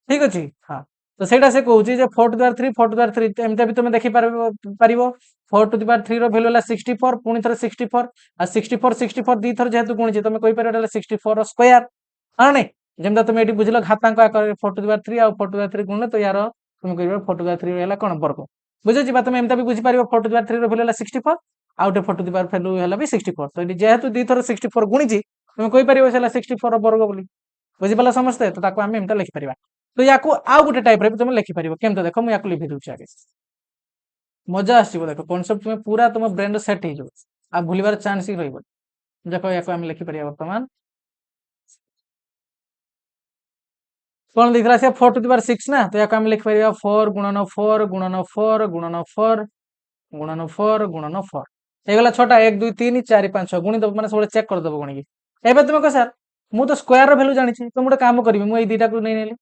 ठीक अछि हां तो सेटा से कहूची जे 4 to the power 3 4 to the power 3 एमते भी तुम देखि पारिबो 4 टू दी पावर 3 रो वैल्यू होला 64 पुनी थर 64 आ 64 64 दी थर जेतु गुणिची तुम कहि पारो एटा 64 रो स्क्वायर हां नै जेमदा तुम एटी बुझलो घातांक आकार 4 टू दी पावर 3 आ 4 टू दी पावर 3 गुणले तो यार तुम कहिबो 4 टू दी पावर 3 होला कोन वर्ग बुझो जी तुम एमता भी बुझी पारिबो 4 टू दी पावर 3 रो वैल्यू होला 64 आउट 4 टू दी पावर वैल्यू होला भी 64 तो एटी जेहेतु दी थर 64 गुणिची तुम कहि पारिबो सेला 64 रो वर्ग बोली बुझी पाला समझते तो ताको हम एमता लिखि परिबा तो याको आउ गुटे टाइप रे तुम लिखि परिबो केमते देखो मु याको लिखि दोछि आगे मजा आसीबो देखो कांसेप्ट तुम पूरा तुम ब्रेन रे सेट हे जो आ भूलिबार चांस ही रहइबो देखो याको हम लिखि परिबा वर्तमान कोन लिखला से 4 टू दी पावर 6 ना तो याको हम लिखि परिबा 4 गुणन 4 गुणन 4 गुणन 4 गुणन 4 गुणन 4 हे गला छोटा 1 2 3 4 5 6 गुणी दब माने सब चेक कर दबो गुणी के एबे तुम को सर मु तो स्क्वायर रो वैल्यू जानि छी तो मुटे काम करबी मु ए दीटा को नै नेली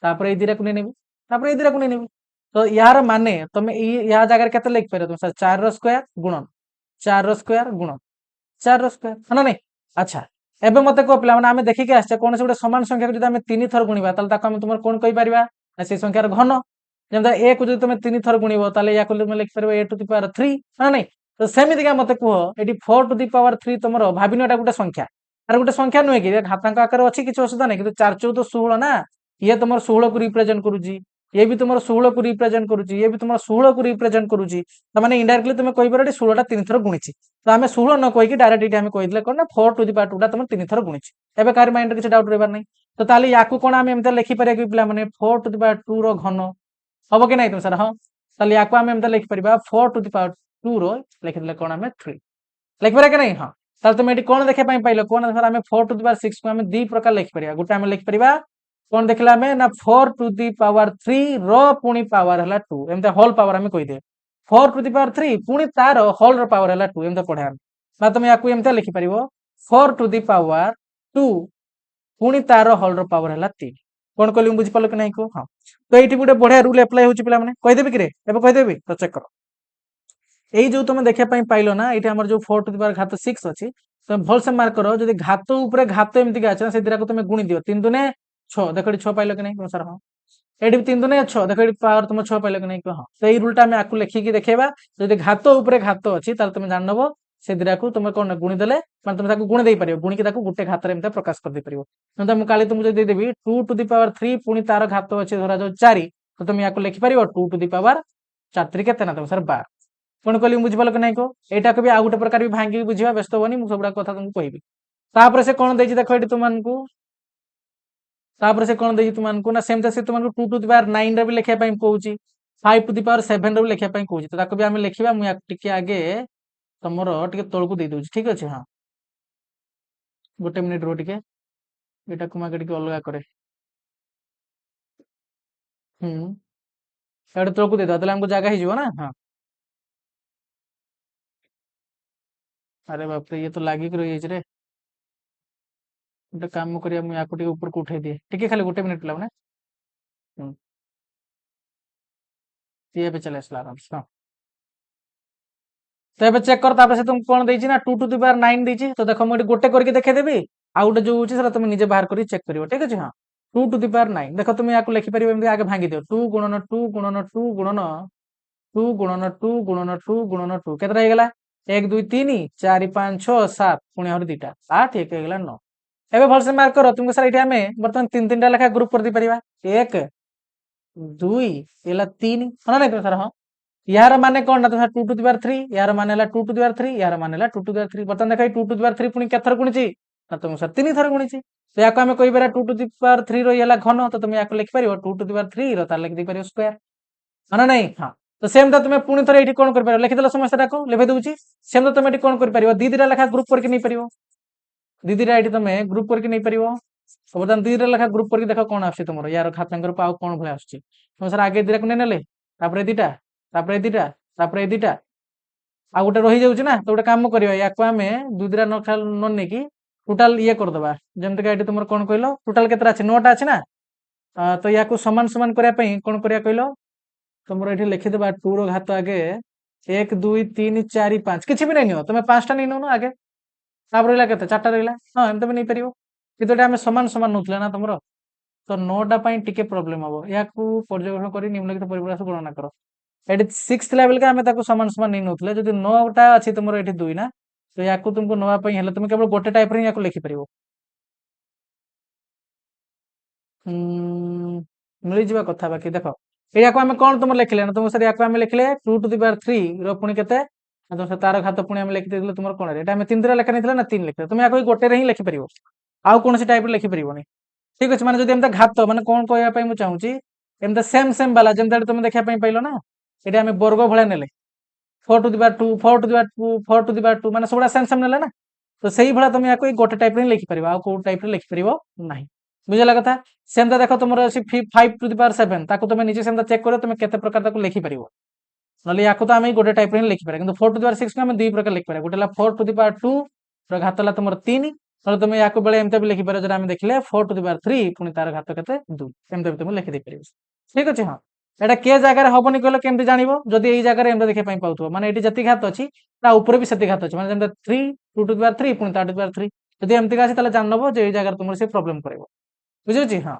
तापर ए दीटा को नै नेबी तापर ए दीटा को नै नेबी तो यार माने तुम या जगह केते लिख पारे तुम सर 4 रो स्क्वायर गुणन 4 रो स्क्वायर गुणन 4 रो स्क्वायर हना नै अच्छा एबे मते को पिला माने हमें देखि के आछे कोन से गुटे समान संख्या को जदि हमें 3 थर गुणीबा ताले ताको हम तुमर कोन कहि परिबा ना से संख्यार घन जेमदा a को जदि तुम 3 थर गुणीबो ताले या को तुम लिख परिबो a टू दी पावर 3 हना नै तो सेमिति का मते कह एटी 4 टू दी पावर 3 तुमरो भाबिनो एटा गुटे संख्या आर गुटे संख्या नुहे कि घातांक आकार अछि किछ असुविधा नै किंतु 4 14 16 ना ये तुमर 16 को रिप्रेजेंट करूची ये भी तुमर 16 को रिप्रेजेंट करूची ये भी तुमर 16 को रिप्रेजेंट करूची त माने इनडायरेक्टली तुम कहि परडी 16 टा 3 थर गुणिची तो हमें 16 न कहि कि डायरेक्ट इटा हमें कहि दिले कोन ना 4 टू दी पावर 2 टा तुम 3 थर गुणिची एबे कार माइंड रे किछ डाउट रहबार नै तो ताली याकू कोन हमें एमते लिखि परिया कि पिला माने 4 टू दी पावर 2 रो घन हबो कि नै तुम सर हां ताली याकू हमें एमते लिखि परिबा 4 टू दी पावर 2 रो लिखि दिले कोन हमें 3 लिखि परिया कि नै हां ताल तुम एटी कोन देखे पई पाइलो कोन सर हमें 4 टू दी पावर 6 को हमें दी प्रकार लिखि परिया गुटे हमें लिखि परिबा कोन देखला हमें ना 4 टू दी पावर 3 रो पुनी पावर हला 2 एमते होल पावर हमें कहि दे 4 टू दी पावर 3 पुनी तार होल रो पावर हला 2 एमते पढा ना तुम याकू एमते लिखि परिबो 4 टू दी पावर 2 पुनी तार होल रो पावर हला 3 कोन कहली बुझि पालो कि नै को हां तो एठी गुटे बढ़िया रूल अप्लाई होची पिला माने कहि देबी कि रे एबे कहि देबी तो चेक करो एई जो तुम देखे पई पाइलो ना एठी हमर जो 4 टू दी पावर घात 6 अछि तो भल से मार्क करो जदि घात ऊपर घात एमति का अछि ना से दिरा को तुम गुणी दियो 3 दुने 6 देखो 6 पाइलो कि नै तुम सर हां एठी 3 दुने 6 देखो पावर तुम 6 पाइलो कि नै को हां तो एई रूलटा मैं आकु लिखि कि देखेबा जदि घात ऊपर घात अछि ताल तुम जान नबो से दिटा को तुम कौन गुणी देले माने तुम गुणी दे पारियो गुणी की गोटे घात एमती प्रकाश कर दे पारियो तुम काली तुमको जब देदेवी 2 टू द पावर 3 पुणी तार घात अच्छे धरा जो 4 तो तुम या लिखिपार 2 टू द पावर 4 3 केते ना तुम सर 12 कौन कहली बुझिपाल कि नहीं को यहाँ भी आ गोटे प्रकार भी भांगी बुझा व्यस्त होनी मुझे सब कथा तुमको कहबी तापर से कौन देछि देखो ये तुमको तापर से कौन देछि तुमको ना सेमता से तुमको 2 टू द पावर 9 रे भी लिखिया पई कहूची 5 टू द पावर 7 रे भी लिखिया पई कहूची तो ताको भी हम लिखिबा मु टिके आगे तुमर टिके तळकु दे दोछि ठीक अछि हां गोटे मिनिट रो टिके एटा को मागे टिके अलगा करे एटा तळकु दे दो तले हमको जागा ही जीवो ना हां अरे बाप रे ये तो लागी कर रही रे गोटे काम करिया मु याको टिके ऊपर को उठे दिए टिके खाली गोटे मिनिट पिला माने ये पे चले आसला आराम से हाँ तो ये चेक कर तापर से तुम कौन देछि ना 2 टू द पावर 9 देछि तो देखो मु गोटे करके देखे देबी आ गोटे जो होछि सेटा तुम निजे बाहर करी चेक करियो ठीक अछि हां 2 टू द पावर 9 देखो तुम याको लिखि परिबो एमती आगे भांगी दियो 2 गुणन 2 गुणन 2 गुणन 2 गुणन 2 गुणन 2 गुणन 2 केतरा हे गेला 1 2 3 4 5 6 7 पुणी और दुटा 8 1 हे गेला 9 एबे भलसे मार्क करो तुमको सर एठी हमें वर्तमान तीन तीन टा लेखा ग्रुप कर दी परिबा 1 2 एला 3 हना नै सर हां यार माने कौन ना तुम 2 टू द पावर 3 यार माने ला 2 टू द पावर 3 यार माने ला 2 टू द पावर 3 बतन देखै 2 टू द पावर 3 पुनी केथर गुणिची ना तुम सर 3 थर गुणिची तो याको हमें कहि बेरा 2 टू द पावर 3 रो येला घन तो तुम याको लिखि परियो 2 टू द पावर 3 रो तार लिखि दे परियो स्क्वायर हना नै हां तो सेम तो तुम पुनी थर एठी कोन कर परियो लिखि देलो समस्या को लेबे दउची सेम तो तुम एठी कोन कर परियो दी दिरा लेखा ग्रुप करके नै परियो दी दिरा एठी तुम ग्रुप करके नै परियो तो बतन दी दिरा लेखा ग्रुप करके देखो कोन आछी तुमरो यार खातांकर पाउ कोन भले आछी तुम सर आगे दिरा को नै नेले तापरे दिटा तापरे दिटा तापरे दिटा आ गोटे रही जाउची ना तो गोटे काम करियो याको हमें दुई दिरा न नेकी टोटल ये कर दबा जेमते का एठी तुमर कोन कहलो टोटल केतरा अछि 9 टा अछि ना तो याको समान समान करिया पई कोन करिया कहलो तुमर एठी लिखि देबा 2 रो घात आगे 1 2 3 4 5 किछि भी नै नियो तुमे 5 टा नै नो आगे तापर रहला केते 4 टा रहला हां एमते भी नै परियो कितोटा हमें समान समान नउतले ना तुमरो तो 9 टा पई टिके प्रॉब्लम हबो याको पर्यवेक्षण करी निम्नलिखित परिभाषा से गणना करो एटी 6th लेवल के हमें ताको समान समान नै नउतले जदि 9 टा अछि तुमरो एठी 2 ना तो याको तुमको नवा पई हेले तुम केवल गोटे टाइप रे याको लिखि परिबो मिली जिबा कथा बाकी देखो याको हमें कोन तुम लिखले ना तुम सर याको हमें लिखले 2 टू द पावर 3 रो पुणी केते तुम से तार घात पुणी हमें लिखि देले तुमरो कोन रे एटा हमें तीन दिरा लेखा नैथिला ना तीन लिखले तुम याको गोटे रे ही लिखि परिबो आउ कोन से टाइप रे लिखि परिबोनी ठीक अछि माने जदि एमता घात माने कोन कहया पई मु चाहूची एमता सेम वाला जेमता तुम देखा पई पाइलो ना एटा हमें वर्ग भळे नेले 4 to the power 2 4 to the power 2 4 to the power 2 माने सबडा सेम नेले ना तो सही भळा तुम याको गोटे टाइप रे लिखि परिबो आ को टाइप रे लिखि परिबो नाही बुझला कथा सेमता देखो तुमरो अछि 5 टू द पावर 7 ताको तुम निजे सेमता चेक करो तुम केते प्रकार ताको लिखि परिबो नले याको तो हम गोटे टाइप रे लिखि पारे किंतु 4 टू द पावर 6 को हम दुई प्रकार लिखि पारे गोटेला 4 टू द पावर 2 रो घातला तुमरो 3 नले तुम याको बेले एमते भी लिखि पारे जरा हम देखले 4 टू द पावर 3 पुनी तार घात केते 2 एमते भी तुम लिखि दे परिबो ठीक अछि हां एटा के जगह रे हबनी कहलो केमते जानिबो जदि एई जगह रे एमते देखे पई पाउथबो माने एटी जति घात अछि ता ऊपर भी सेति घात अछि माने जेमते 3 2 टू द पावर 3 पुनी तार टू द पावर 3 जदि एमते गासी ताले जानबो जे एई जगह रे तुमर से प्रॉब्लम करबो बुझियो छी हां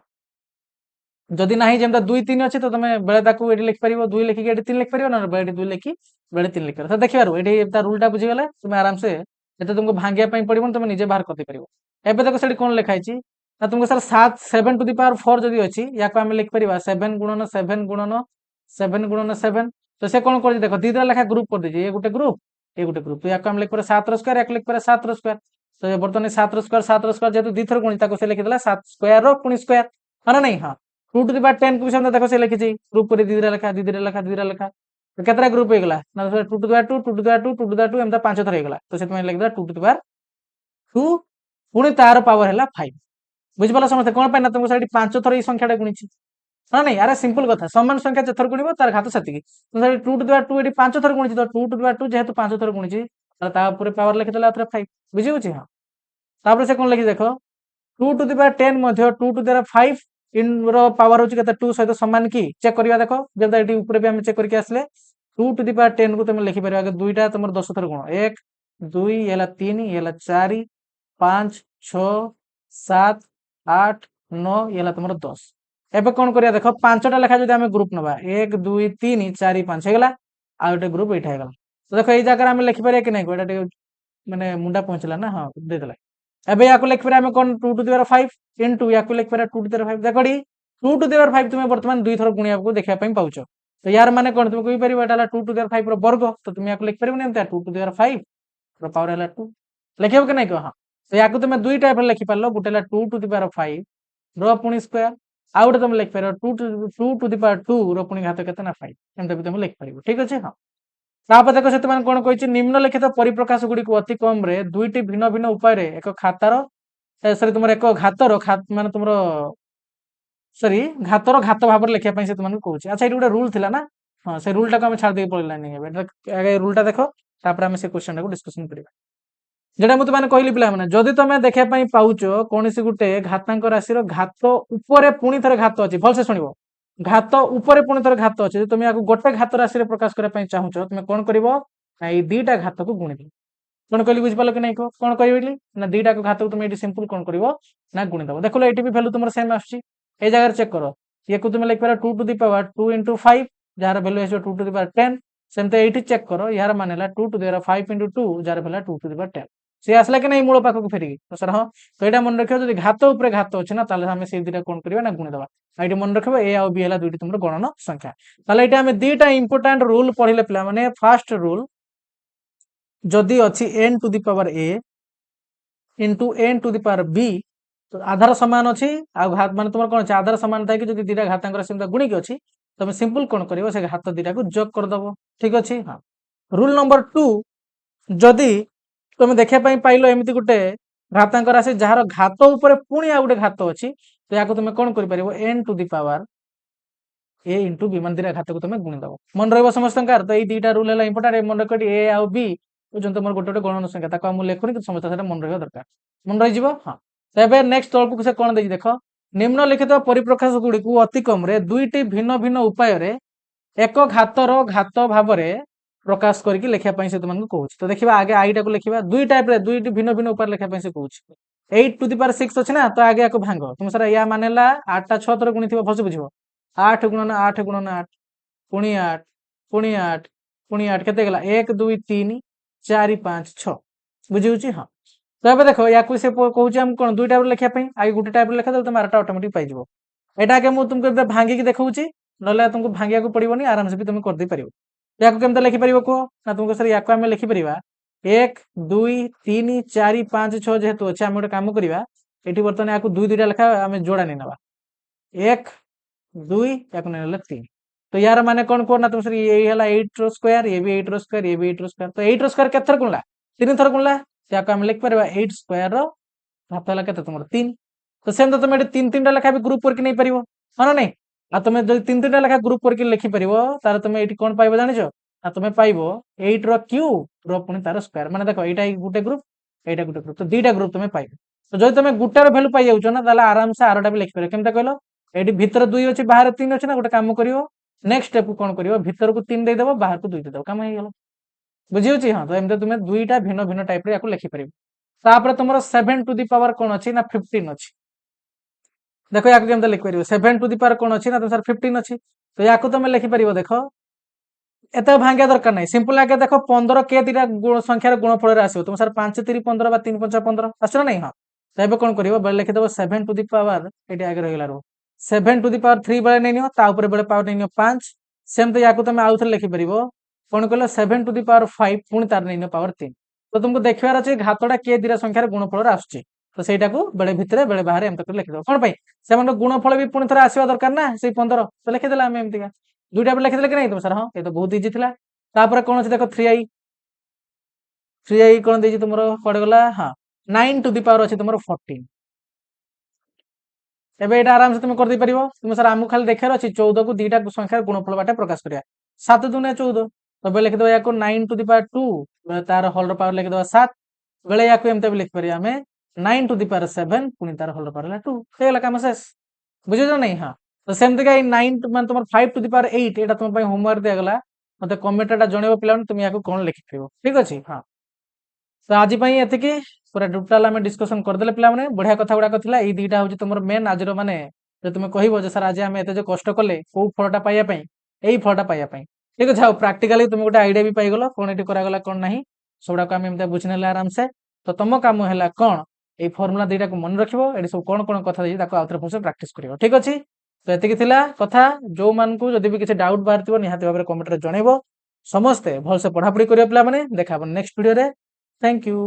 जदि नाही जेमता 2 3 अछि तो तमे बेले ताकू एटी लिखि परिबो 2 लिखि के एटी 3 लिखि परिबो ना बेले 2 लिखि बेले 3 लिखि तो देखिबारो एटी ता रूल टा बुझि गेले तुम आराम से एते तुमको भांगिया पई पड़िबो तुम निजे बाहर कर दे परिबो एबे देखो सेठी कोन लिखा आइछि ना तुमको सर 7 टू द पावर 4 जदि अछि याको हम लिखि परिबा 7 गुणन 7 गुणन 7 गुणन 7 तो से कोन कर देखो दीदा लेखा ग्रुप कर दीजिए ये गोटे ग्रुप तो याको हम लिखि पर 7 रो स्क्वायर याको लिखि पर 7 रो स्क्वायर तो बर्तमान 7 रो स्क्वायर जेतु दी थर गुणी ताको से लिखि देला 7 स्क्वायर रो पुनी स्क्वायर हां नहीं हां 2 टू द पावर 10 को भी हम देखो से लिखि छी ग्रुप कर दीदा लेखा दीदा लेखा तो केतरा ग्रुप हो गेला ना 2 to the power 2 2 to the power 2 2 to the power 2 एमता 5 थर हो गेला तो से तुम लिखि देला 2 टू द पावर 2 पुनी तार पावर हैला 5 बुझ पाला समझते कोन पे ना तुमको साइड 5 थर ई संख्या टा गुणिछि हां नहीं अरे सिंपल कथा समान संख्या जथर गुणिबो तार घात सेतिकी तो साइड 2 टू द पावर 2 एटी 5 थर गुणिछि तो 2 टू द पावर 2 जेहेतु 5 थर गुणिछि ता ऊपर पावर लिखि देला 5 बुझियो छी हां तापर से कोन लिखि देखो 2 टू द पावर 10 मध्ये 2 टू द पावर 5 इन रो पावर होची केते 2 सहित समान की चेक करिया देखो जेदा एटी ऊपर भी हम चेक करके आसले 2 टू द पावर 10 को तुम लिखि परिबा के दुईटा तुमर 10 थर गुण 1 2 एला 3 एला 4 5 6 7 8 9 एला तुमर 10 एबे कोन करिया देखो पांचटा लेखा जदि हम ग्रुप नबा 1 2 3 4 5 हेगला आ गोटे ग्रुप एठा हेगला तो देखो एई जगह हम लिखि परिया कि नै एटा माने मुंडा पहुंचला ना हाँ देदेला एबे याको लिख पारे हम कोन 2 टू द पावर 5 इनटू याको लिख पारे 2 टू द पावर 5 देखडी 2 टू द पावर 5 तुमे वर्तमान दुई थर गुणिया को देखिया पई पाउचो तो यार माने कोन तुमे कहि परिबो एटा 2 टू द पावर 5 रो वर्ग तो तुमे याको लिख परिबो ने 2 टू द पावर 5 रो पावर हला 2 लिखियो कि नै को हां तो याको तुमे दुई टाइप लिखि पारलो गुटे हला 2 टू द पावर 5 रो पुनी स्क्वायर आ गुटे तुमे लिख पारो 2 टू द पावर 2 रो पुनी घात केते ना 5 एमते भी तुमे लिख परिबो ठीक अछि हां तापर देखो से तुम कोन कहिछि निम्नलिखित परिप्रकाश गुडी को अति कम रे दुईटी भिन्न भिन्न उपाय रे एक खातार सॉरी तुमर एक घातर माने तुमर सॉरी घातर घात भाबर लिखिया पई से तुमन कहूछि अच्छा एटी गुटे रूल थिला ना हां से रूल टा को हम छाड़ दे पड़ला नै आगे रूल टा देखो तापर हम से क्वेश्चन को डिस्कशन करिबा जेटा मु तुमने कहली पिला माने जदी तुमे देखिया पई पाउचो कोनसी गुटे घातांक राशि रो घात ऊपर पुनी थरे घात अछि भल से सुनिबो घात ऊपर पुनी थरे घात अछि जे तुमे याको गोटे घात राशि रे प्रकाश करे पई चाहुचो तुमे कोन करिवो ना ई दीटा घात को गुणी दे कोन कहली बुझ पालो कि नै को कोन करिवली ना दीटा को घात को तुमे एटी सिंपल कोन करिवो ना गुणी दबो देखलो एटी भी वैल्यू तुमर सेम आछी ए जगह चेक करो ये को तुमे लिख पारो 2 टू द पावर 2 into 5 जार वैल्यू आछो 2 टू द पावर 10 सेमते एटी चेक करो यार मानेला 2 टू द पावर 5 into 2 जार वैल्यू 2 टू द पावर 10 से आसला कि नै मूल पाख को फेरी तो सर हां तो एटा मन रखियो जदी घात ऊपर घात अछि ना ताले हमें से दीटा कोन करिवा ना गुणी दबा आइडी मन रखिबो ए आ बी हला दुइटी तुमर गणन संख्या ताले एटा हमें दीटा इंपोर्टेंट रूल पढिले पिला माने फर्स्ट रूल जदी अछि n to the power a into n to the power b तो आधार समान अछि आ घात माने तुमर कोन अछि आधार समान थाय कि जदी दीटा घातांकर सेमता गुणी के अछि तमे सिंपल कोन करिवो से घात दीटा को जोग कर दबो ठीक अछि हां रूल नंबर 2 जदी तुमे देखिया पई पाइलो एमिति गुटे घातांक राशि जहार घात ऊपर पुणी आ गुटे घात अछि तो याको तुमे कोन करि परिबो n to the power a into b मान दीटा घात को तुमे गुणी दबो मन रहबो समस्तंकार तो एई दीटा रूल हला इंपोर्टेंट मन रखडी a आ b बुझन तुमर गोटे गोटे गणन संख्या ताको हम लेखुनी कि समस्त सेटा मन रहबो दरकार मन रहि जिवो हां तबे नेक्स्ट तळको से कोन देई देखो निम्नलिखित परिप्रकाश गुडी को अति कम रे दुईटी भिन्न भिन्न उपाय रे एक घातर घात भाबरे प्रकाश करके लिखिया पई से तुमन को कहूछ तो देखिबा आगे आईटा को लिखिबा दुई टाइप रे दुईटी भिन्न भिन्न उपाय लिखिया पई से कहूछ 8 टू द पावर 6 अछि ना तो आगे आको भांगो तुम सर या मानेला 8 टा 6 थर गुणी थिबो भलसे बुझिबो 8 गुणन 8 गुणन 8 पुणी 8 पुणी 8 पुणी 8 केते गेला 1 2 3 4 5 6 बुझिउची हां तो अब देखो या को से कहूछ हम कोन दुई टाइप लिखिया पई आगे गुटे टाइप लिखा त मारटा ऑटोमेटिक पाइ जिवो एटा के मु तुमको भांगी के देखौची नले तुमको भांगिया को पड़िबोनी आराम से भी तुम कर दे परिबो याको केमता लिखि परिबो को ना तुमको सर याको हम लिखि परिबा 1 2 3 4 5 6 जेहेतु अछि हम गोटे काम करिबा एठी बर्तन याको दुई दुईटा लेखा हम जोड़ा नै नबा 1 2 याको नेले 3 तो यार माने कोन को ना तुम सर ये हला 8 रो स्क्वायर ये भी 8 रो स्क्वायर ये भी 8 रो स्क्वायर तो 8 रो स्क्वायर केथर गुणला 3 थर गुणला याको हम लिख परिबा 8 स्क्वायर रो घात हला केते तुमर 3 तो सेम तो तुम एठी 3 3टा लेखा भी ग्रुप करके नै परिबो हां नै आ तुम जदि 3 3टा लेखा ग्रुप करके लिखि परिबो तार तुम एठी कोन पाइबो जानिछो आ तुम पाइबो 8 रो क्यूब रो पुनी तार स्क्वायर माने देखो एटा गुटे ग्रुप एटा गुटे ग्रुप तो दीटा ग्रुप तुम पाइबो तो जदि तुम गुटार वैल्यू पाइ जाउछो ना ताला आराम से आरोटा भी लिखि परिबो केमता कहलो एठी भीतर 2 अछि बाहर 3 अछि ना गोटे काम करिवो नेक्स्ट स्टेप को कोन करिवो भीतर को 3 दे देबो बाहर को 2 दे देबो काम हे गेलो बुझियोछि हां तो एमते तुम दुईटा भिन्न भिन्न टाइप रे याको लिखि परिबो तापर तुमरो 7 टू द पावर कोन अछि ना 15 अछि देखो याको केमता लिखि परिबो 7 टू द पावर कोन अछि ना तो सर 15 अछि तो याको तुम लिखि परिबो देखो एते भांगिया दरकार नै सिंपल आके देखो 15 के दिटा गुण संख्या रे गुणफल रे आसीबो तुम सर 5 3 15 बा 3 5 15 आछो नै हां तबे कोन करिवो बेले लिखि देबो 7 टू द पावर एटी आगे रहिला रो 7 टू द पावर 3 बेले नै नियो ता ऊपर बेले पावर नै नियो 5 सेम तो याको तुम आउथरे लिखि परिबो कोन कहलो 7 टू द पावर 5 पुनी तार नै नियो पावर 3 तो तुमको देखिवार अछि घातडा के दिरा संख्या रे गुणफल रे आछी तो सेटा को बेले भितरे बेले बाहर एम तक लिखि दो कोन पई सेमन गुणफल भी पुनी थरा आसीबा दरकार ना से 15 तो लिखि देला हम एमतिका दुईटा बेले लिखि देले कि नै तुम सर हां ए तो बहुत इजी थिला तापर कोन अछि देखो 3i कोन देछि तुमरो पड़ गला हां 9 टू द पावर अछि तुमरो 14 एबे एटा आराम से तुम कर दे परिबो तुम सर आमु खाली देखार अछि 14 को दीटा संख्या गुणफल बाटे प्रकाश करिया 7 दुने 14 तो बेले लिखि दो याको 9 टू द पावर 2 बेले तार होल रो पावर लिखि दो 7 बेले याको एमते भी लिखि परिया हमें 9 टू द पावर 7 पुनी तार होल रो पावर ला 2 हेला काम शेष बुझियो नै हां तो सेम तका 9 मान तुम 5 टू द पावर 8 एटा तुम पई होमवर्क दे गला मते कमेंटटा जणेबो पिला तुम याको कोन लिखि परिबो ठीक अछि हां तो आज पई एतिकी पूरा टोटल हम डिस्कशन कर देले पिला माने बढ़िया कथा गुडा कथिला ई दीटा होची तुमर मेन आज रो माने जे तुम कहिबो जे सर आज हम एते जे कष्ट कले को फलटा पाइया पई एई फलटा पाइया पई ठीक अछि हां प्रैक्टिकली तुम गोटे आईडिया भी पाइ गलो कोन एटी करा गला कोन नाही सबुड़ा आम एमती बुझी ना आराम से तो तुम काम है कौन ये फर्मुला दुईटा को मन रखिबो एडी सब कौन कौन कथा आउथरे भलसे प्रैक्टिस करियो ठीक अछि तो एतिकी थिला कथा जो मान को जदि भी किसी डाउट बाहर निहाती भाव में कमेंट रे जणैबो समस्ते भलसे पढ़ापढ़ी करियो पिला माने देखा नेक्स्ट वीडियो रे थैंक यू।